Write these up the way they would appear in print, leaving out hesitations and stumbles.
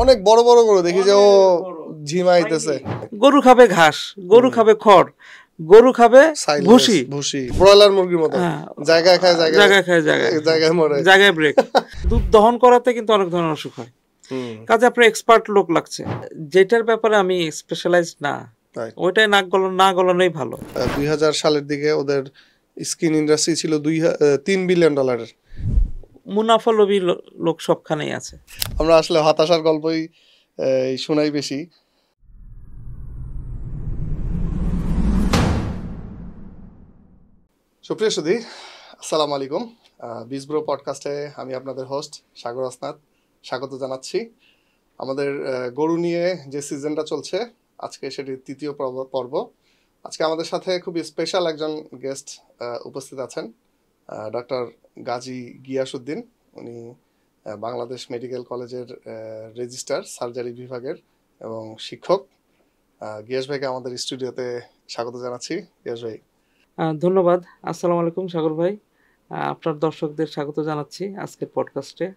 অনেক বড় বড় গরু দেখি যে ও ঝিমাইতেছে। গরু খাবে ঘাস, গরু খাবে খড়, গরু খাবে ভুসি ভুসি, ব্রয়লার মুরগির মতো জায়গায় খায় জায়গায় খায় জায়গায় মরে, জায়গায় ব্রেক। দুধ দহন করাতে কিন্তু অনেক ধরনের অসুখ হয়। কাজে আপনার এক্সপার্ট লোক লাগছে, যেটার ব্যাপারে আমি স্পেশালাইজড না, ওইটাই না গলানোই ভালো। 2000 সালের দিকে ওদের স্কিন ইন্ডাস্ট্রি ছিল $3 বিলিয়ন। মুনাফা লোভী লোক সবখানেই আছে। আমরা আসলে হতাশার গল্পই শোনাই বেশি। সুপ্রিয় সুধী, আসসালামু আলাইকুম। বিজব্রো পডকাস্টে আমি আপনাদের হোস্ট সাগর আসনাদ স্বাগত জানাচ্ছি। আমাদের গরু নিয়ে যে সিজনটা চলছে, আজকে সেটির তৃতীয় পর্ব। আজকে আমাদের সাথে খুবই স্পেশাল একজন গেস্ট উপস্থিত আছেন, ডক্টর গাজী গিয়াসউদ্দিন। উনি বাংলাদেশ মেডিকেল কলেজের রেজিস্ট্রার, সার্জারি বিভাগের এবং শিক্ষক। গিয়াস ভাইকে আমাদের স্টুডিওতে স্বাগত জানাচ্ছি। গিয়াস ভাই, ধন্যবাদ। আসসালামু আলাইকুম সাগর ভাই, আপনার দর্শকদের স্বাগত জানাচ্ছি আজকের পডকাস্টে।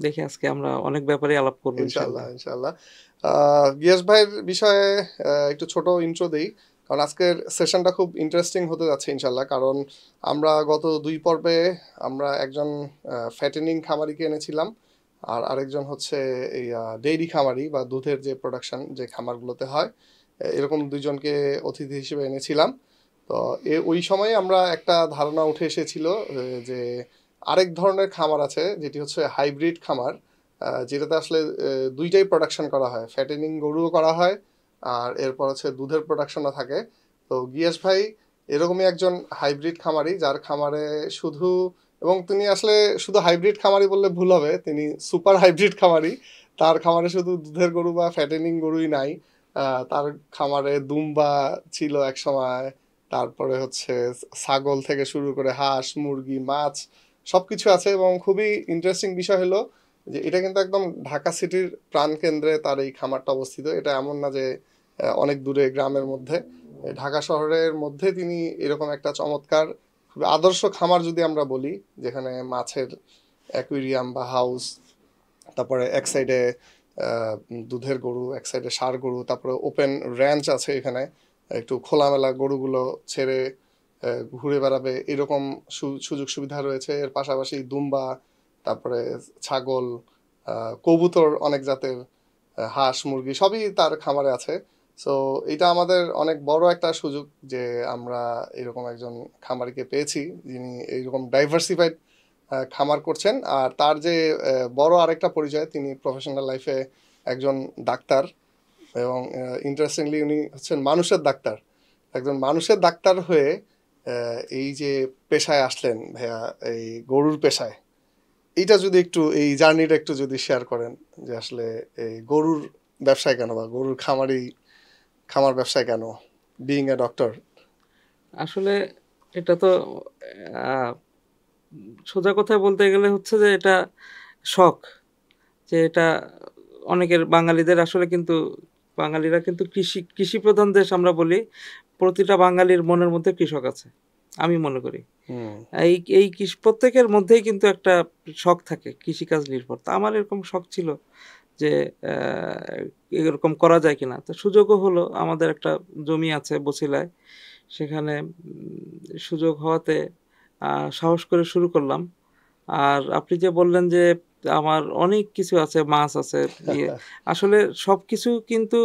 দেখি আজকে আমরা অনেক ব্যাপারে আলাপ করব ইনশাআল্লাহ। গিয়াস ভাইয়ের বিষয়ে একটু ছোট ইন্ট্রো দেই, কারণ আজকের সেশনটা খুব ইন্টারেস্টিং হতে যাচ্ছে ইনশাআল্লাহ। কারণ আমরা গত 2 পর্বে আমরা একজন ফ্যাটেনিং খামারিকে এনেছিলাম, আর আরেকজন হচ্ছে এই ডেইরি খামারি বা দুধের যে প্রোডাকশন যে খামারগুলোতে হয়, এরকম দুইজনকে অতিথি হিসেবে এনেছিলাম। তো ওই সময়ে আমরা একটা ধারণা উঠে এসেছিল যে আরেক ধরনের খামার আছে, যেটি হচ্ছে হাইব্রিড খামার, যেটাতে আসলে দুইটাই প্রোডাকশন করা হয়, ফ্যাটেনিং গরুও করা হয় আর এরপর হচ্ছে দুধের প্রোডাকশনও থাকে। তো গিয়াস ভাই এরকমই একজন হাইব্রিড খামারি, যার খামারে শুধু, এবং তিনি আসলে শুধু হাইব্রিড খামারি বললে ভুল হবে, তিনি সুপার হাইব্রিড খামারি। তার খামারে শুধু দুধের গরু বা ফ্যাটেনিং গরুই নাই, তার খামারে দুম্বা ছিল এক সময়, তারপরে হচ্ছে ছাগল থেকে শুরু করে হাঁস, মুরগি, মাছ সবকিছু আছে। এবং খুবই ইন্টারেস্টিং বিষয় হলো যে এটা কিন্তু একদম ঢাকা সিটির প্রাণকেন্দ্রে তার এই খামারটা অবস্থিত। এটা এমন না যে অনেক দূরে গ্রামের মধ্যে, ঢাকা শহরের মধ্যে তিনি এরকম একটা চমৎকার খুবই আদর্শ খামার যদি আমরা বলি, যেখানে মাছের অ্যাকুয়ারিয়াম বা হাউস, তারপরে এক সাইডে দুধের গরু, এক সাইডে ষাঁড় গরু, তারপরে ওপেন র্যাঞ্চ আছে, এখানে একটু খোলামেলা গরুগুলো ছেড়ে ঘুরে বেড়াবে এরকম সুযোগ সুবিধা রয়েছে। এর পাশাপাশি দুম্বা, তারপরে ছাগল, কবুতর, অনেক জাতের হাঁস, মুরগি সবই তার খামারে আছে। সো এটা আমাদের অনেক বড় একটা সুযোগ যে আমরা এরকম একজন খামারিকে পেয়েছি যিনি এইরকম ডাইভার্সিফাইড খামার করছেন। আর তার যে বড় আরেকটা পরিচয়, তিনি প্রফেশনাল লাইফে একজন ডাক্তার, এবং ইন্টারেস্টিংলি উনি হচ্ছেন মানুষের ডাক্তার। একজন মানুষের ডাক্তার হয়ে এই যে পেশায় আসলেন ভাইয়া, এই গরুর পেশায়, এইটা যদি একটু, এই জার্নিটা একটু যদি শেয়ার করেন, যে আসলে এই গরুর ব্যবসায় কেন বা গরুর খামার ব্যবসায় কেন, বিইং এ ডক্টর। আসলে এটা তো সোজা কথা বলতে গেলে হচ্ছে যে এটা শখ, যে এটা অনেকের বাঙালিদের আসলে, কিন্তু বাঙালিরা কিন্তু কৃষি প্রধান দেশ আমরা বলি, প্রতিটা বাঙালির মনের মধ্যে কৃষক আছে আমি মনে করি। এই প্রত্যেকের মধ্যেই কিন্তু একটা শখ থাকে কৃষিকাজ নির্ভর। তা আমার এরকম শখ ছিল যে এরকম করা যায় কিনা। তো সুযোগও হলো, আমাদের একটা জমি আছে বছিলায়, সেখানে সুযোগ হওয়াতে সাহস করে শুরু করলাম। আর আপনি যে বললেন যে আমার অনেক কিছু আছে, মাছ আছে, আসলে সব কিছু কিন্তু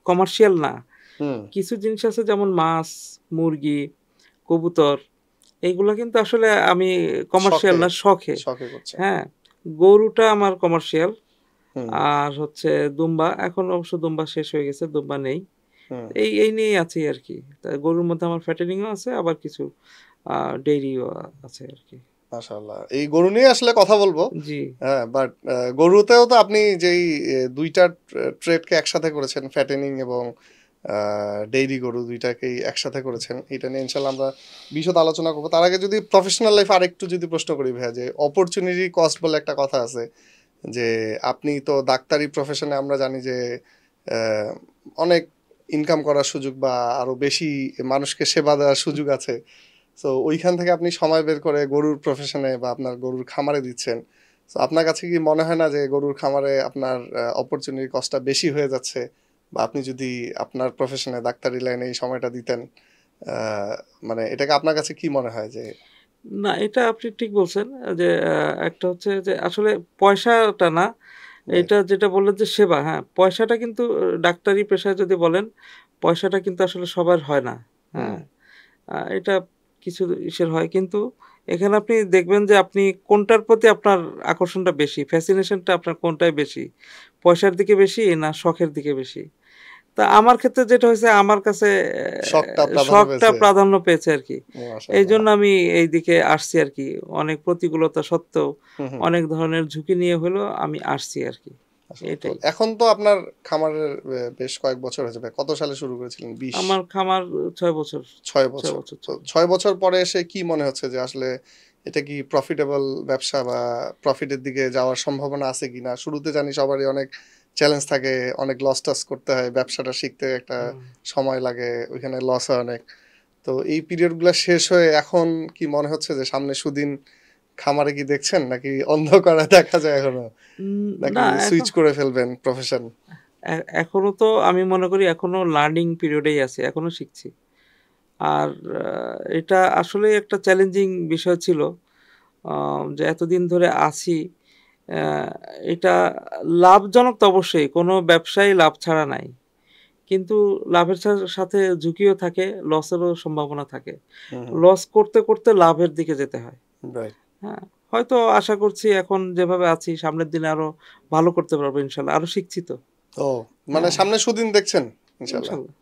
কমার্শিয়াল না। কিছু জিনিস আছে যেমন মাছ, মুরগি, কবুতর, এইগুলো কিন্তু আসলে আমি কমার্শিয়াল না, শখে। হ্যাঁ, গরুটা আমার কমার্শিয়াল। আর হচ্ছে দুম্বা, এখন অবশ্য দুম্বা শেষ হয়ে গেছে, দুম্বা নেই। এই নিয়েই আছি আর কি। গরুর মধ্যে আমার ফ্যাটেনিংও আছে, আবার কিছু ডেইরিও আছে আর কি। মাশাআল্লাহ, এই গরু নিয়ে আসলে কথা বলবো। জি হ্যাঁ, বাট গরুতেও তো আপনি যেই দুইটা ট্রেডকে একসাথে করেছেন, ফ্যাটেনিং এবং ডেইরি গরু দুইটাকেই একসাথে করেছেন, এটা নিয়ে ইনশাল্লাহ আমরা বিশদ আলোচনা করবো। তার আগে যদি প্রফেশনাল লাইফ আরেকটু যদি প্রশ্ন করি ভাইয়া, যে অপরচুনিটি কস্ট বলে একটা কথা আছে, যে আপনি তো ডাক্তারি প্রফেশনে আমরা জানি যে অনেক ইনকাম করার সুযোগ বা আরো বেশি মানুষকে সেবা দেওয়ার সুযোগ আছে। সো ওইখান থেকে আপনি সময় বের করে গরুর প্রফেশনে বা আপনার গরুর খামারে দিচ্ছেন। তো আপনার কাছে কি মনে হয় না যে গরুর খামারে আপনার অপরচুনিটি কস্টটা বেশি হয়ে যাচ্ছে, বা আপনি যদি আপনার প্রফেশনে ডাক্তারি লাইনে এই সময়টা দিতেন, আহ, মানে এটাকে আপনার কাছে কি মনে হয় যে? না, এটা আপনি ঠিক বলছেন যে একটা হচ্ছে যে আসলে পয়সাটা না, রাইট। এটা যেটা বললেন যে সেবা, হ্যাঁ, পয়সাটা কিন্তু ডাক্তারি পেশায় যদি বলেন, পয়সাটা কিন্তু আসলে সবার হয় না। হুম। হ্যাঁ? এটা কিছু ইসের হয়। কিন্তু এখানে আপনি দেখবেন যে আপনি কোনটার প্রতি আপনার আকর্ষণটা বেশি, ফ্যাসিনেশনটা আপনার কোনটায় বেশি? পয়সার দিকে বেশি না শখের দিকে বেশি? তা আমার ক্ষেত্রে যেটা হয়েছে আমার কাছে শখটা প্রাধান্য শখটা পেয়েছে। প্রাধান্য পেয়েছে আরকি। মাশাআল্লাহ। এইজন্য আমি এইদিকে আসছি আরকি। অনেক প্রতিকূলতা সত্ত্বেও, হুম, হুম। অনেক ধরনের ঝুঁকি নিয়ে হলেও আমি আসছি আরকি। আসলে তো এটাই। এখন তো আপনার খামারের বেশ কয়েক বছর হয়েছে ভাই। কত সালে শুরু করেছিলেন? 20? আমার খামার ৬ বছর, 6 ৬ বছর। বছর তো চলে। 6 বছর পরে এসে কি মনে হচ্ছে যে আসলে এটা কি প্রফিটেবল ব্যবসা, বা প্রফিটের দিকে যাওয়ার সম্ভাবনা আছে কিনা? শুরুতে জানি সবারই অনেক চ্যালেঞ্জ থাকে, অনেক লস টস করতে হয়, ব্যবসাটা শিখতে একটা হুম। সময় লাগে, ওইখানে লস হয় অনেক। তো এই পিরিয়ডগুলো শেষ হয়ে এখন কি মনে হচ্ছে যে সামনে সুদিন খামারে কি দেখছেন, নাকি অন্ধকারে দেখা যায় এখনো, নাকি না সুইচ করে ফেলবেন প্রফেশন? এখনো তো আমি মনে করি এখনো লার্নিং পিরিয়ডেই আছি। এখনো শিখছি। আর এটা আসলেই একটা চ্যালেঞ্জিং বিষয় ছিল। যে এতদিন ধরে আছি, আ এটা লাভজনক তো অবশ্যই। কোনো ব্যবসায় লাভ ছাড়া নাই। কিন্তু লাভের সাথে ঝুঁকিও থাকে, লসেরও সম্ভাবনা থাকে। হুম, হুম। লস করতে, করতে লাভের দিকে যেতে হয়। রাইট। হ্যাঁ? হয়তো আশা করছি এখন যেভাবে আছি সামনের দিনে আরো ভালো করতে পারবো ইনশাআল্লাহ। আরো শিখছি তো। ও, মানে হ্যাঁ, সামনে সুদিন দেখছেন ইনশাল্লাহ। ইনশাআল্লাহ।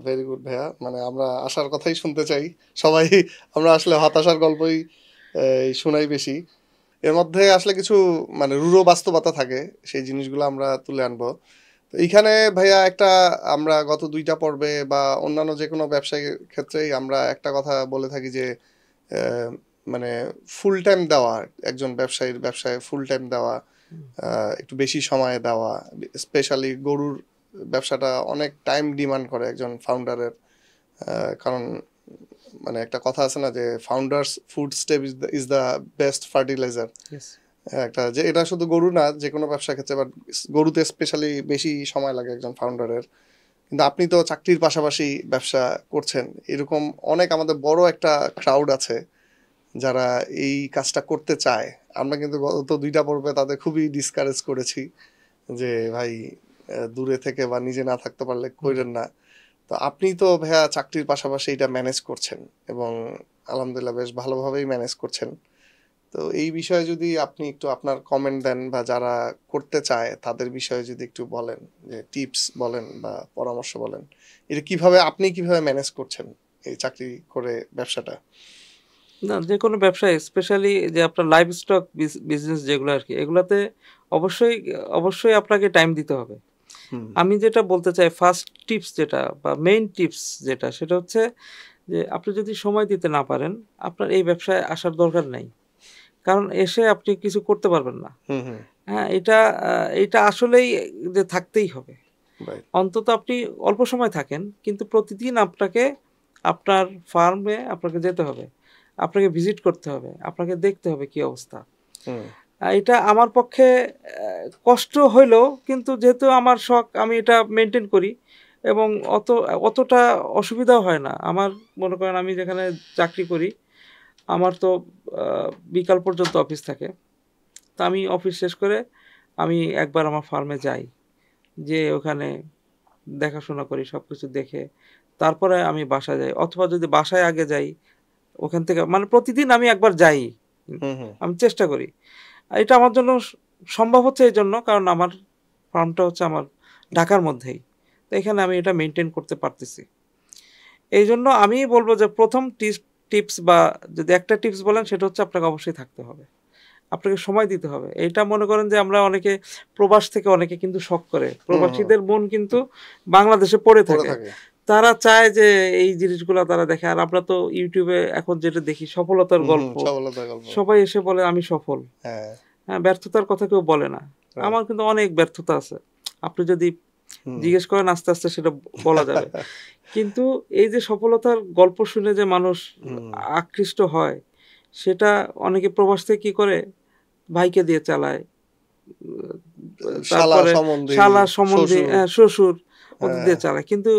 ভেরি গুড ভাইয়া, মানে আমরা আশার কথাই শুনতে চাই সবাই। আমরা আসলে হতাশার গল্পই শোনাই বেশি। এর মধ্যে আসলে কিছু মানে রূঢ় বাস্তবতা থাকে, সেই জিনিসগুলো আমরা তুলে আনবো। তো এইখানে ভাইয়া একটা, আমরা গত 2টা পর্বে বা অন্যান্য যে কোনো ব্যবসায়ীর ক্ষেত্রেই আমরা একটা কথা বলে থাকি যে আহ, মানে ফুল টাইম দেওয়া, একজন ব্যবসায়ীর ব্যবসায় ফুল টাইম দেওয়া, হুম, একটু বেশি সময় দেওয়া। স্পেশালি গরুর ব্যবসাটা অনেক টাইম ডিমান্ড করে একজন ফাউন্ডারের, কারণ মানে একটা কথা আছে না যে founders food step is the best fertiliser. Yes. একটা যে এটা শুধু গরু না, যে কোনো ব্যবসা ক্ষেত্রে, বাট গরুতে স্পেশালি বেশি সময় লাগে একজন ফাউন্ডারের। কিন্তু আপনি তো চাকরির পাশাপাশি ব্যবসা করছেন, এরকম অনেক আমাদের বড় একটা ক্রাউড আছে যারা এই কাজটা করতে চায়। আমরা কিন্তু গত 2টা পর্বে তাদের খুবই ডিসকারেজ করেছি যে ভাই দূরে থেকে বা নিজে না থাকতে পারলে হুম। কইরেন না। তো আপনি তো ভাইয়া চাকরির পাশাপাশি এটা ম্যানেজ করছেন, এবং আলহামদুলিল্লাহ বেশ ভালোভাবেই ম্যানেজ করছেন। তো এই বিষয়ে যদি আপনি একটু আপনার কমেন্ট দেন, বা যারা করতে চায় তাদের বিষয়ে যদি একটু বলেন, যে টিপস বলেন বা পরামর্শ বলেন, এটা কিভাবে আপনি কিভাবে ম্যানেজ করছেন এই চাকরি করে ব্যবসাটা? না, যেকোনো ব্যবসায় স্পেশালি যে আপনার লাইভস্টক বিজনেস যেগুলো আরকি, এগুলাতে অবশ্যই, অবশ্যই আপনাকে টাইম দিতে হবে। হুম, আমি যেটা বলতে চাই ফার্স্ট টিপস যেটা বা মেইন টিপস যেটা সেটা হচ্ছে যে আপনি যদি সময় দিতে না পারেন, আপনার এই ব্যবসায় আসার দরকার নাই। কারণ এসে আপনি কিছু করতে পারবেন না। হুম, হুম। হ্যাঁ? এটা আসলেই যে থাকতেই হবে। রাইট। অন্তত আপনি অল্প সময় থাকেন, কিন্তু প্রতিদিন আপনাকে আপনার ফার্মে আপনাকে যেতে হবে। আপনাকে ভিজিট করতে হবে। আপনাকে দেখতে হবে কি অবস্থা। হুম, এটা আমার পক্ষে কষ্ট হইলেও কিন্তু যেহেতু আমার শখ আমি এটা মেইনটেইন করি এবং অতটা অসুবিধাও হয় না। আমার মনে করেন আমি যেখানে চাকরি করি, আমার তো আ বিকাল পর্যন্ত অফিস থাকে। তো আমি অফিস শেষ করে আমি একবার আমার ফার্মে যাই। যেয়ে ওখানে দেখাশোনা করি, সবকিছু দেখে তারপরে আমি বাসায় যাই। অথবা যদি বাসায় আগে যাই, ওখান থেকে মানে প্রতিদিন আমি একবার যাই। হুম, হুম। আমি চেষ্টা করি। এটা আমার জন্য সম্ভব হচ্ছে এইজন্য কারণ আমার ফার্মটা হচ্ছে আমার ঢাকার মধ্যেই। তো এখানে আমি এটা মেইনটেইন করতে পারতেছি। এইজন্য আমি বলব যে ১ম টিপস বা যদি একটা টিপস বলেন সেটা হচ্ছে আপনাকে অবশ্যই থাকতে হবে। আপনাকে সময় দিতে হবে। এইটা মনে করেন যে আমরা অনেকে প্রবাস থেকে অনেকে কিন্তু শখ করে। হুম, হুম। প্রবাসীদের মন কিন্তু বাংলাদেশে পড়ে পড়ে থাকে। থাকে। তারা চায় যে এই জিনিসগুলা তারা দেখে। আর আমরা তো YouTube এ এখন যেটা দেখি সফলতার হুম, হুম। গল্প। সফলতার গল্প। সবাই এসে বলে আমি সফল। হ্যাঁ। হ্যাঁ, ব্যর্থতার কথা কেউ বলে না। রাইট। আমার কিন্তু অনেক ব্যর্থতা আছে। আপনি যদি হুম। জিজ্ঞেস করেন আস্তে, আস্তে সেটা বলা যাবে। কিন্তু এই যে সফলতার গল্প শুনে যে মানুষ হুম। আকৃষ্ট হয়, সেটা অনেকে প্রবাস থেকে কি করে? ভাইকে দিয়ে চালায়, শালা তারপরে সম্বন্ধী, শালা সম্বন্ধী, শ্বশুর। শ্বশুর, ওদের হ্যাঁ, দিয়ে চালায়। কিন্তু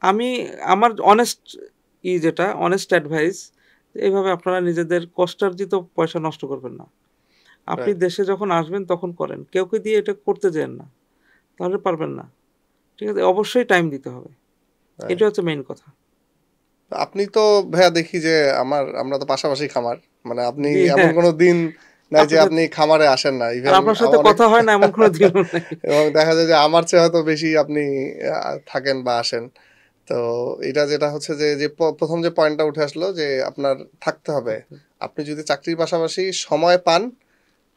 আমি আমার অনেস্ট যেটা অনেস্ট অ্যাডভাইস, এইভাবে আপনারা নিজেদের কষ্টার্জিত পয়সা নষ্ট করবেন না। আপনি রাইট, দেশে যখন আসবেন তখন করেন, কেউকে দিয়ে এটা করতে যেন না, তাহলে পারবেন না। ঠিক আছে, অবশ্যই টাইম দিতে হবে, এটা রাইট। হচ্ছে মেইন কথা। আপনি তো ভাইয়া দেখি যে আমরা তো পাশাপাশি খামার, মানে আপনি জি এমন হ্যাঁ, কোনো দিন নাই যে আপনার সাথে আপনি খামারে আসেন না, আর ইভেন আপনার সাথে অনেক কথা হয় না এমন কোনো দিনও নেই। এবং দেখা যায় যে আমার চেয়ে হয়তো বেশি আপনি থাকেন বা আসেন। তো এটা যেটা হচ্ছে যে যে প্রথম যে পয়েন্টটা উঠে আসলো যে আপনার থাকতে হবে, আপনি যদি চাকরির পাশাপাশি সময় পান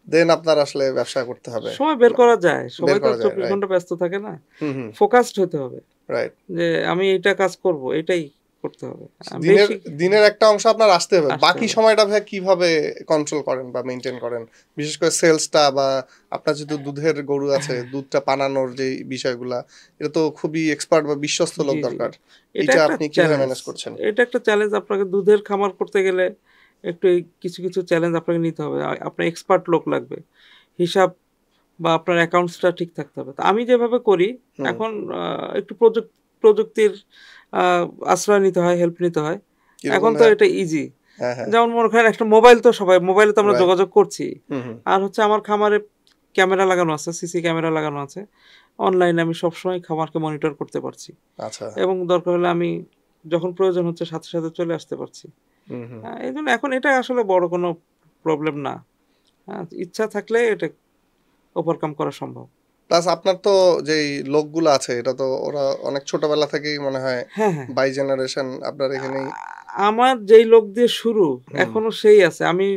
দেন আপনার আসলে ব্যবসা করতে হবে, সময় বের করা যায়, বের সবাই তো করা যায়। 24 রাইট, ঘন্টা ব্যস্ত থাকে না। হুম, হুম, ফোকাসড হতে হবে রাইট। যে আমি এইটা কাজ করব, এটাই করতে হবে। দিনের বেশি দিনের একটা অংশ আপনার আসতে হবে, আসতে বাকি হবে। সময়টা ভাই কিভাবে কন্ট্রোল করেন বা মেনটেন করেন, বিশেষ করে সেলসটা বা আপনার যেহেতু দুধের গরু আছে দুধটা বানানোর যে বিষয়গুলা, এটা তো খুবই এক্সপার্ট বা বিশ্বস্ত লোক জি, জি। দরকার। এটা এটা একটা আপনি কিভাবে চ্যালেঞ্জ। ম্যানেজ করছেন? এটা একটা চ্যালেঞ্জ, আপনাকে দুধের খামার করতে গেলে একটু এই কিছু চ্যালেঞ্জ আপনাকে নিতে হবে। আপনার এক্সপার্ট লোক লাগবে। হিসাব বা আপনার অ্যাকাউন্টসটা ঠিক থাকতে হবে। তো আমি যেভাবে করি হুম, এখন, একটু প্রযুক্তির আ আশ্রয় নিতে হয়, হেল্প নিতে হয়। কিরকম এখন তো ভাইয়া? এটা ইজি। হ্যাঁ, হ্যাঁ, যেমন মনে করেন একটা মোবাইল, তো সবাই মোবাইলে তো আমরা রাইট, যোগাযোগ করছি। হুম, হুম, আর হচ্ছে আমার খামারে ক্যামেরা লাগানো আছে, সিসি ক্যামেরা লাগানো আছে। অনলাইনে আমি সবসময় খামারকে মনিটর করতে পারছি। আচ্ছা, এবং দরকার হলে আমি যখন প্রয়োজন হচ্ছে সাথে চলে আসতে পারছি। হুম, হুম। এইজন্য এখন এটা আসলে বড় কোনো প্রবলেম না। ইচ্ছা থাকলে এটা ওভারকাম করা সম্ভব। প্লাস আপনার তো যেই লোকগুলো আছে এটা তো ওরা অনেক ছোটবেলা থেকেই মনে হয় হ্যাঁ, হ্যাঁ। বাই জেনারেশন আপনার এখানেই। আমার যেই লোক দিয়ে শুরু, হুম, এখনো সেই আছে। আমি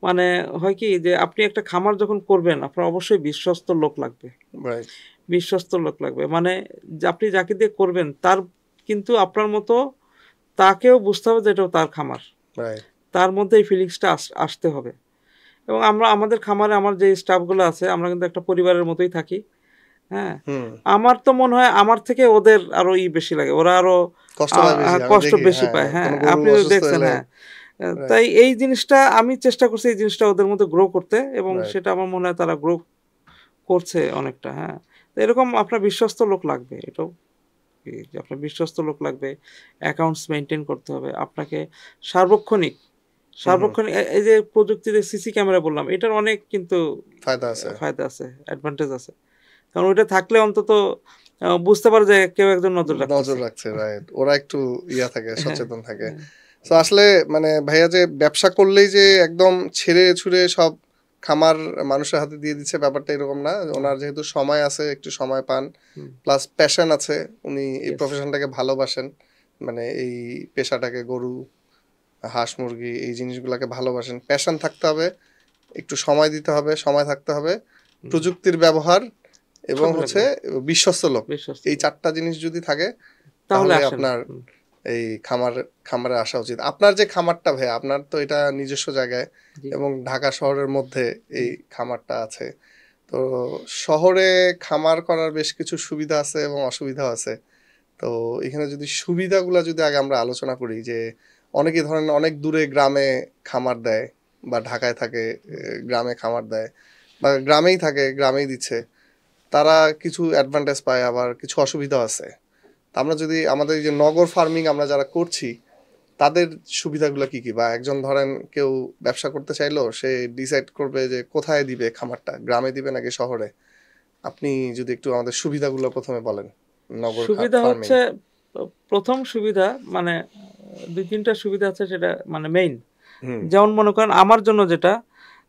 মানে হয় কি যে আপনি একটা খামার যখন করবেন, আপনার অবশ্যই বিশ্বস্ত লোক লাগবে। রাইট, বিশ্বস্ত লোক লাগবে। মানে যে আপনি যাকে দিয়ে করবেন তার কিন্তু আপনার মতো তাকেও বুঝতে হবে যে এটাও তার খামার। রাইট, তার মধ্যে এই ফিলিংসটা আসতে হবে। এবং আমরা আমাদের খামারে আমার যে স্টাফগুলো আছে আমরা কিন্তু একটা পরিবারের মতোই থাকি। হ্যাঁ? হুম। আমার তো মনে হয় আমার থেকে ওদের আরো বেশি লাগে। ওরা আরো কষ্ট আ পায় আ বেশি, আমি কষ্ট দেখি। বেশি হ্যাঁ, পায়। হ্যাঁ? কোনো গরু আপনি তো অসুস্থ দেখছেন, হলে। হ্যাঁ। রাইট, তাই এই জিনিসটা আমি চেষ্টা করছি এই জিনিসটা ওদের মধ্যে গ্রো করতে, এবং রাইট, সেটা আমার মনে হয় তারা গ্রো করছে অনেকটা। হ্যাঁ? তো এরকম আপনার বিশ্বস্ত লোক লাগবে। এটাও কি যে আপনার বিশ্বস্ত লোক লাগবে। অ্যাকাউন্টস মেইনটেইন করতে হবে। আপনাকে সার্বক্ষণিক হুম, হুম, এই যে প্রযুক্তিতে সিসি ক্যামেরা বললাম, এটার অনেক কিন্তু ফায়দা আছে। ফায়দা আছে, অ্যাডভান্টেজ আছে। কারণ ওইটা থাকলে অন্তত বুঝতে পারে যে কেউ একজন নজর নজর রাখতেছে। রাখছে, রাইট। ওরা একটু থাকে, হ্যাঁ, সচেতন থাকে। হ্যাঁ। সো আসলে মানে ভাইয়া যে ব্যবসা করলেই যে একদম ছেড়ে ছুড়ে সব খামার মানুষের হাতে দিয়ে দিচ্ছে ব্যাপারটা এরকম না। না। ওনার যেহেতু সময় আছে, একটু সময় পান, হুম, প্লাস প্যাশন আছে, উনি এই ইয়েস। প্রফেশনটাকে ভালোবাসেন, মানে এই পেশাটাকে, গরু, হাঁস মুরগি এই জিনিসগুলোকে ভালোবাসেন। প্যাশন থাকতে হবে, একটু সময় দিতে হবে, সময় থাকতে হবে, হুম। প্রযুক্তির ব্যবহার এবং সবই হচ্ছে লাগবে। বিশ্বস্ত লোক। বিশ্বস্ত এই লোক। চারটা জিনিস যদি থাকে তাহলে তাহলে আসেন। আপনার হুম, এই খামারে আসা উচিত। আপনার যে খামারটা ভাই, আপনার তো এটা নিজস্ব জায়গায় জি। এবং ঢাকা শহরের মধ্যে এই হুম। খামারটা আছে। তো শহরে খামার করার বেশ কিছু সুবিধা আছে এবং অসুবিধাও আছে। তো এখানে যদি সুবিধাগুলা যদি আগে আমরা আলোচনা করি যে অনেকে ধরেন অনেক দূরে গ্রামে খামার দেয় বা ঢাকায় থাকে, গ্রামে খামার দেয় বা গ্রামেই থাকে, গ্রামেই দিচ্ছে। তারা কিছু অ্যাডভান্টেজ পায়, আবার কিছু অসুবিধাও আছে। তা আমরা যদি আমাদের এই যে নগর ফার্মিং আমরা যারা করছি তাদের সুবিধাগুলো কি কি, বা একজন ধরেন কেউ ব্যবসা করতে চাইলো, সে ডিসাইড করবে যে কোথায় দিবে খামারটা, গ্রামে দিবে নাকি শহরে, আপনি যদি একটু আমাদের সুবিধাগুলো প্রথমে বলেন নগর সুবিধা ফার্মিং। হচ্ছে, প্রথম সুবিধা মানে ২-৩ টা সুবিধা আছে, সেটা মানে মেইন। হুম, যেমন মনে করেন আমার জন্য যেটা,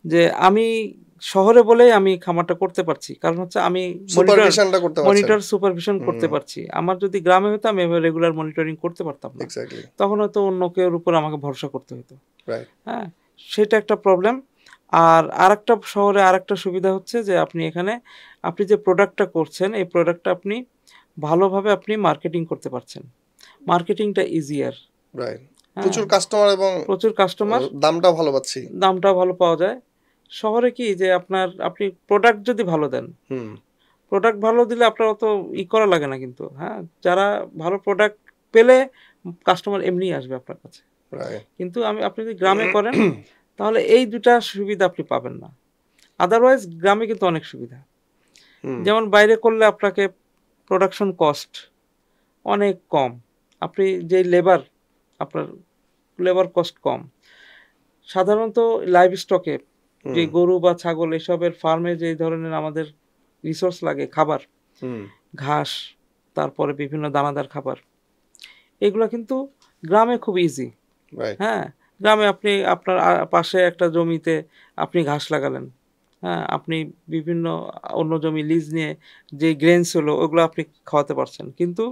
যে আমি শহরে বলেই আমি খামারটা করতে পারছি। কারণ হচ্ছে আমি সুপারভিশনটা করতে পারছেন। সুপারভিশন করতে হুম, পারছি। আমার যদি গ্রামে হতো আমি এভাবে রেগুলার মনিটরিং করতে পারতাম না। এক্স্যাক্টলি, তখন হয়তো অন্য কেউর উপর আমাকে ভরসা করতে হতো। রাইট, হ্যাঁ? সেটা একটা প্রবলেম। আর আরেকটা শহরে আরেকটা সুবিধা হচ্ছে যে আপনি যে প্রোডাক্টটা করছেন, এই প্রোডাক্টটা আপনি ভালোভাবে মার্কেটিং করতে পারছেন। মার্কেটিংটা ইজিয়ার। রাইট। হ্যাঁ? প্রচুর কাস্টমার এবং প্রচুর কাস্টমার, দামটাও ভালো পাচ্ছি। দামটাও ভালো পাওয়া যায়। শহরে কি যে আপনি প্রোডাক্ট যদি ভালো দেন, হুম, প্রোডাক্ট ভালো দিলে আপনার অত করা লাগে না কিন্তু। হ্যাঁ? যারা ভালো প্রোডাক্ট পেলে কাস্টমার এমনিই আসবে আপনার কাছে। রাইট, কিন্তু আপনি যদি গ্রামে করেন তাহলে এই ২ টা সুবিধা আপনি পাবেন না। আদারওয়াইজ গ্রামে কিন্তু অনেক সুবিধা। হুম যেমন বাইরে করলে আপনাকে প্রোডাকশন কস্ট অনেক কম, আপনি যে লেবার, আপনার লেবার কস্ট কম। সাধারণত লাইভ স্টকে যে হুম গরু বা ছাগল এসবের ফার্মে যে ধরনের আমাদের রিসোর্স লাগে, খাবার, হুম ঘাস, তারপরে বিভিন্ন দানাদার খাবার, এগুলো কিন্তু গ্রামে খুব ইজি। রাইট হ্যাঁ, গ্রামে আপনি আপনার পাশে একটা জমিতে আপনি ঘাস লাগালেন, হ্যাঁ, আপনি বিভিন্ন অন্য জমি লিজ নিয়ে যে গ্রেনস হলো ওগুলো আপনি খাওয়াতে পারছেন। কিন্তু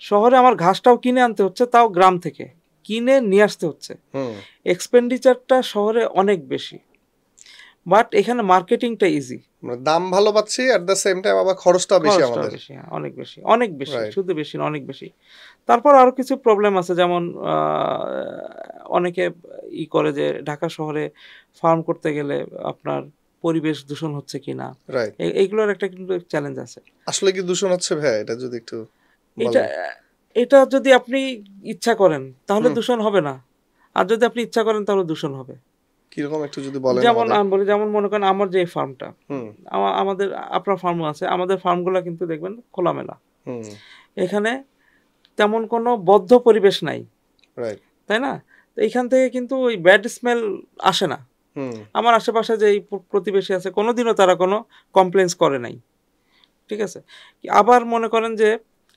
শহরে আমার ঘাসটাও কিনে আনতে হচ্ছে, তাও গ্রাম থেকে কিনে নিয়ে আসতে হচ্ছে। হুম এক্সপেন্ডিচারটা শহরে অনেক বেশি, বাট এখানে মার্কেটিংটা ইজি। আমরা দাম ভালো পাচ্ছি, এট দ্য সেম টাইম আবার খরচটাও বেশি খরচটাও আমাদের। বেশি, হ্যাঁ, অনেক বেশি, অনেক বেশি, রাইট শুধু বেশি না, অনেক বেশি। তারপর আরো কিছু প্রবলেম আছে, যেমন অনেকে করে যে ঢাকা শহরে ফার্ম করতে গেলে আপনার পরিবেশ দূষণ হচ্ছে কিনা, রাইট এইগুলোর একটা কিন্তু চ্যালেঞ্জ আছে। আসলে কি দূষণ হচ্ছে ভাইয়া, এটা যদি একটু এটা বলেন। এটা যদি আপনি ইচ্ছা করেন তাহলে হুম দূষণ হবে না, আর যদি আপনি ইচ্ছা করেন তাহলে দূষণ হবে। কিরকম একটু যদি বলেন যেমন আমাদের। আমি বলি, যেমন মনে করেন আমার যে ফার্মটা, হুম আমাদের, আপনার ফার্মও আছে, আমাদের ফার্মগুলো কিন্তু দেখবেন খোলামেলা, হুম এখানে তেমন কোনো বদ্ধ পরিবেশ নাই, রাইট তাই না? তো এইখান থেকে কিন্তু ওই ব্যাড স্মেল আসে না। হুম আমার আশেপাশে যে এই প্রতিবেশী আছে কোনোদিনও তারা কোনো কমপ্লেন্স করে নাই, ঠিক আছে? আবার মনে করেন যে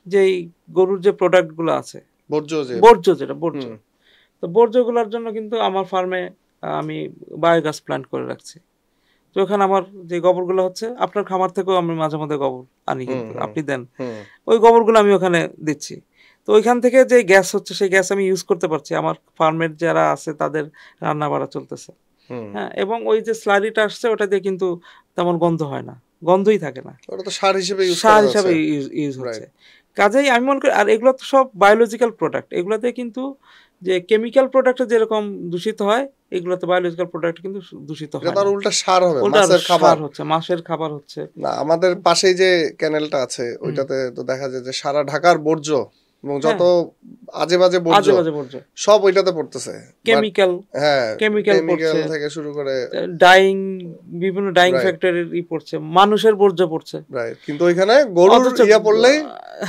যেই গরুর যে প্রোডাক্টগুলো আছে, বর্জ্য যে। বর্জ্য, যেটা বর্জ্য, হুম তো বর্জ্যগুলোর জন্য কিন্তু আমার ফার্মে আমি বায়োগ্যাস প্ল্যান্ট করে রাখছি। তো ওখানে আমার যে গোবরগুলো হচ্ছে, আপনার খামার থেকেও আমি মাঝে মধ্যে গোবর আনি, হুম কিন্তু হুম আপনি দেন, হুম ওই গোবরগুলো আমি ওখানে দিচ্ছি। তো ওইখান থেকে যে গ্যাস হচ্ছে সেই গ্যাস আমি ইউজ করতে পারছি, আমার ফার্মের যারা আছে তাদের রান্না বাড়া চলতেছে। হুম হ্যাঁ, এবং ওই যে স্লারিটা আসছে ওটা দিয়ে কিন্তু তেমন গন্ধ হয় না, গন্ধই থাকে না, ওটা তো সার হিসেবে ইউজ করা সার যাচ্ছে। হিসাবে ইউজ হচ্ছে। রাইট কাজেই আমি মনে করি, আর এগুলো তো সব বায়োলজিক্যাল প্রোডাক্ট, এগুলোতে কিন্তু যে কেমিক্যাল প্রোডাক্টে যেরকম দূষিত হয়, এগুলোতে বায়োলজিক্যাল প্রোডাক্ট কিন্তু দূষিত এটা হয় তো না। আর উল্টা সার হবে, ওটার মাছের খাবার। সার হচ্ছে, মাছের খাবার হচ্ছে। না আমাদের পাশেই যে ক্যানেলটা আছে হুম, ওইটাতে তো দেখা যায় যে সারা ঢাকার বর্জ্য এবং যত হ্যাঁ, আজে বাজে বর্জ্য আজে বাজে বর্জ্য, সব ওইটাতে পড়তেছে। বাট কেমিক্যাল, হ্যাঁ কেমিক্যাল কেমিক্যাল পড়ছে, থেকে শুরু করে। ডাইং, বিভিন্ন ডাইং রাইট ফ্যাক্টরির পড়ছে, মানুষের বর্জ্য পড়ছে। রাইট কিন্তু ওইখানে গরুর অথচ ইয়া পড়লেই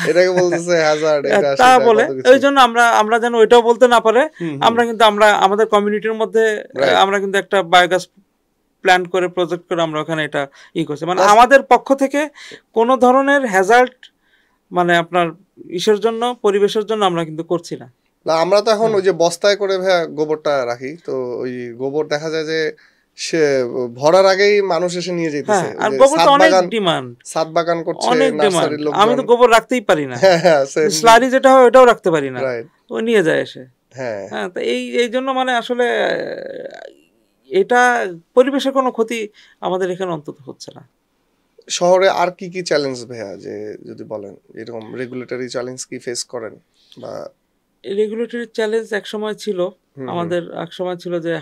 এটাকে বলতেছে হ্যাজার্ড, এটা তা সেটা বলে, কত কিছু। ওই জন্য আমরা যেন ওইটাও বলতে না পারে, হুম হুম আমরা কিন্তু আমাদের কমিউনিটির মধ্যে রাইট আমরা কিন্তু একটা বায়োগ্যাস প্ল্যান করে, প্রজেক্ট করে আমরা ওখানে এটা করছি, মানে প্লাস আমাদের পক্ষ থেকে কোনো ধরনের হ্যাজার্ড, মানে আপনার ইসের জন্য, পরিবেশের জন্য আমরা কিন্তু করছি না। না আমরা তো এখন হুম, ওই যে বস্তায় করে ভাইয়া গোবরটা রাখি, তো ওই গোবর দেখা যায় যে সে ভরার আগেই মানুষ এসে নিয়ে হ্যাঁ, যাইতেছে, ওই আর যে গোবর তো অনেক ডিমান্ড, ছাদ বাগান করছে অনেক ডিমান্ড, নার্সারির আমি লোকজন। তো গোবর রাখতেই পারি না, হ্যাঁ হ্যাঁ সেম স্লারি যেটা হয় ওটাও রাখতে পারি না, রাইট ও নিয়ে যায় এসে। হ্যাঁ হ্যাঁ, তো এই জন্য মানে আসলে এটা পরিবেশের কোনো ক্ষতি আমাদের এখানে অন্তত হচ্ছে না। শহরে আর কি কি চ্যালেঞ্জ ভাইয়া, যে যদি বলেন এরকম রেগুলেটরি চ্যালেঞ্জ কি ফেস করেন বা। রেগুলেটরি চ্যালেঞ্জ এক সময় ছিল, হুম হুম আমাদের এক সময় ছিল যে